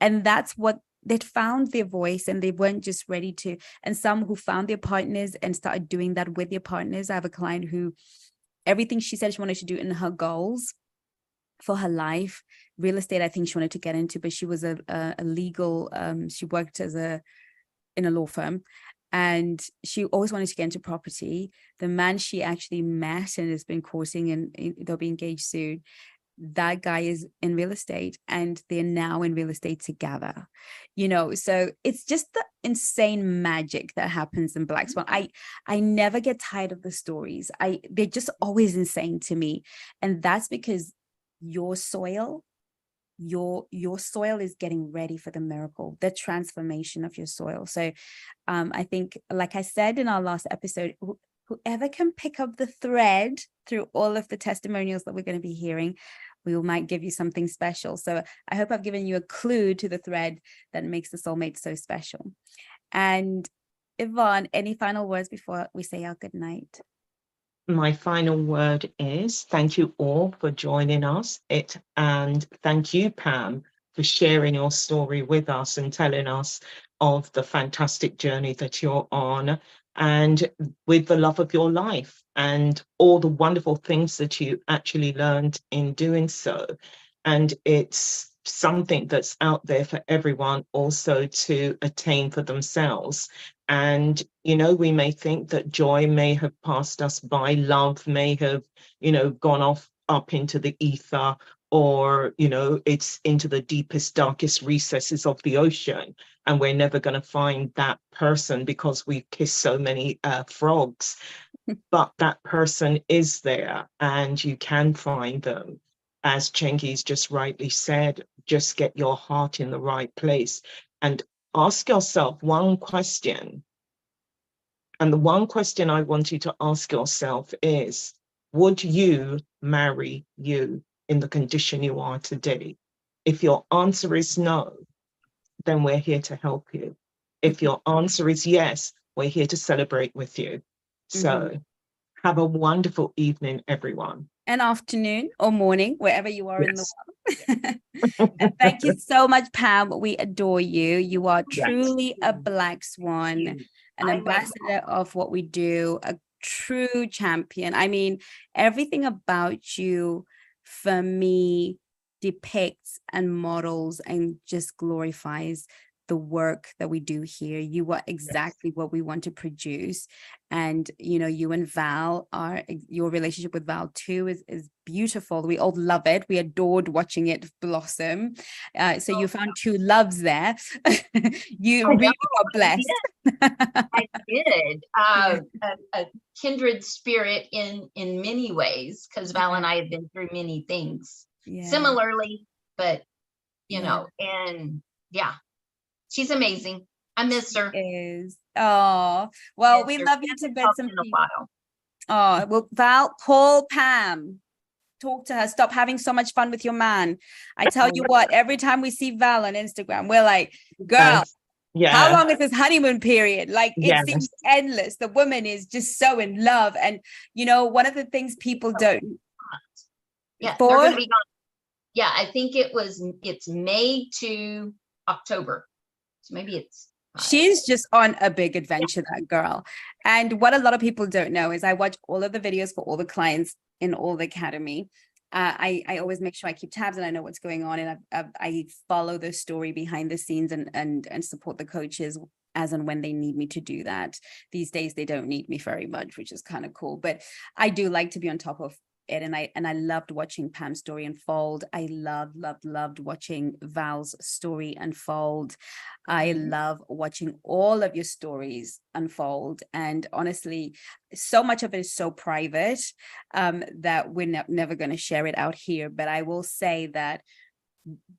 And that's what they'd found their voice and they weren't just ready to, and some who found their partners and started doing that with their partners. I have a client who everything she said she wanted to do in her goals for her life, real estate, I think she wanted to get into, but she was a legal, she worked in a law firm, and she always wanted to get into property. The man she actually met and has been courting, and they'll be engaged soon, that guy is in real estate, and they're now in real estate together, so it's just the insane magic that happens in Black Swan. I never get tired of the stories. They're just always insane to me, and that's because your soil is getting ready for the miracle, the transformation of your soil. So I think, like I said in our last episode, whoever can pick up the thread through all of the testimonials that we're going to be hearing, we might give you something special. So I hope I've given you a clue to the thread that makes the soulmate so special. And Yvonne, any final words before we say our good night? My final word is thank you all for joining us. And thank you, Pam, for sharing your story with us and telling us of the fantastic journey that you're on, and with the love of your life and all the wonderful things that you actually learned in doing so. And it's something that's out there for everyone also to attain for themselves. And, we may think that joy may have passed us by, love may have, gone off up into the ether, or, it's into the deepest, darkest recesses of the ocean. And we're never going to find that person because we've kissed so many frogs. But that person is there, and you can find them. As Chengi's just rightly said, just get your heart in the right place and ask yourself one question. And the one question I want you to ask yourself is, would you marry you in the condition you are today? If your answer is no, then we're here to help you. If your answer is yes, we're here to celebrate with you. So have a wonderful evening, everyone. An afternoon or morning, wherever you are in the world. And thank you so much, Pam. We adore you. You are truly a Black Swan, an ambassador of what we do, a true champion. I mean, everything about you, for me, depicts and models and just glorifies the work that we do here. You are exactly what we want to produce. And you and Val your relationship with Val too is beautiful. We all love it. We adored watching it blossom. So you found two loves there. You really got blessed. I did. A kindred spirit in many ways, because Val and I have been through many things similarly, but and she's amazing. I miss her. Is well, we love you to bits and pieces. Oh, well, Val, call Pam. Talk to her. Stop having so much fun with your man. I tell you what, every time we see Val on Instagram, we're like, girl, how long is this honeymoon period? Like, it seems endless. The woman is just so in love. And, one of the things people don't. They're going to be gone. Yeah, I think it's May to October. So maybe it's. She's just on a big adventure, that girl. And what a lot of people don't know is I watch all of the videos for all the clients in all the academy. I always make sure I keep tabs and I know what's going on, and I follow the story behind the scenes and support the coaches as and when they need me to do that. These days they don't need me very much, which is kind of cool, but I do like to be on top of it. And I loved watching Pam's story unfold. I loved watching Val's story unfold. I love watching all of your stories unfold. And honestly, so much of it is so private that we're never going to share it out here. But I will say that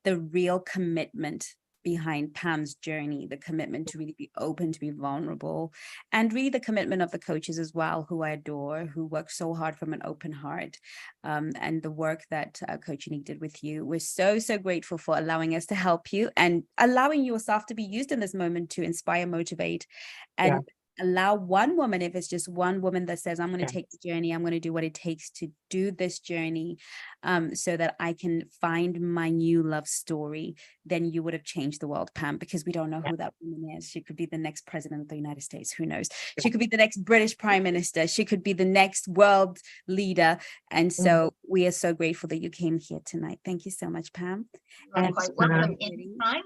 the real commitment behind Pam's journey, the commitment to really be open, to be vulnerable, and really the commitment of the coaches as well, who I adore, who work so hard from an open heart, and the work that Coach Unique did with you. We're so grateful for allowing us to help you and allowing yourself to be used in this moment to inspire, motivate, and allow one woman, if it's just one woman that says, I'm going to Yes. take the journey, I'm going to do what it takes to do this journey, so that I can find my new love story, then you would have changed the world, Pam, because we don't know who that woman is. She could be the next president of the United States. Who knows? She could be the next British prime minister. She could be the next world leader. And so we are so grateful that you came here tonight. Thank you so much, Pam. You're And quite welcome anytime.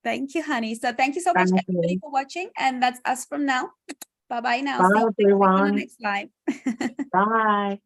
thank you, honey. So thank you so much, Thank everybody, you. for watching. And that's us from now. Bye-bye now. Bye, See you on the everyone. next live. Bye.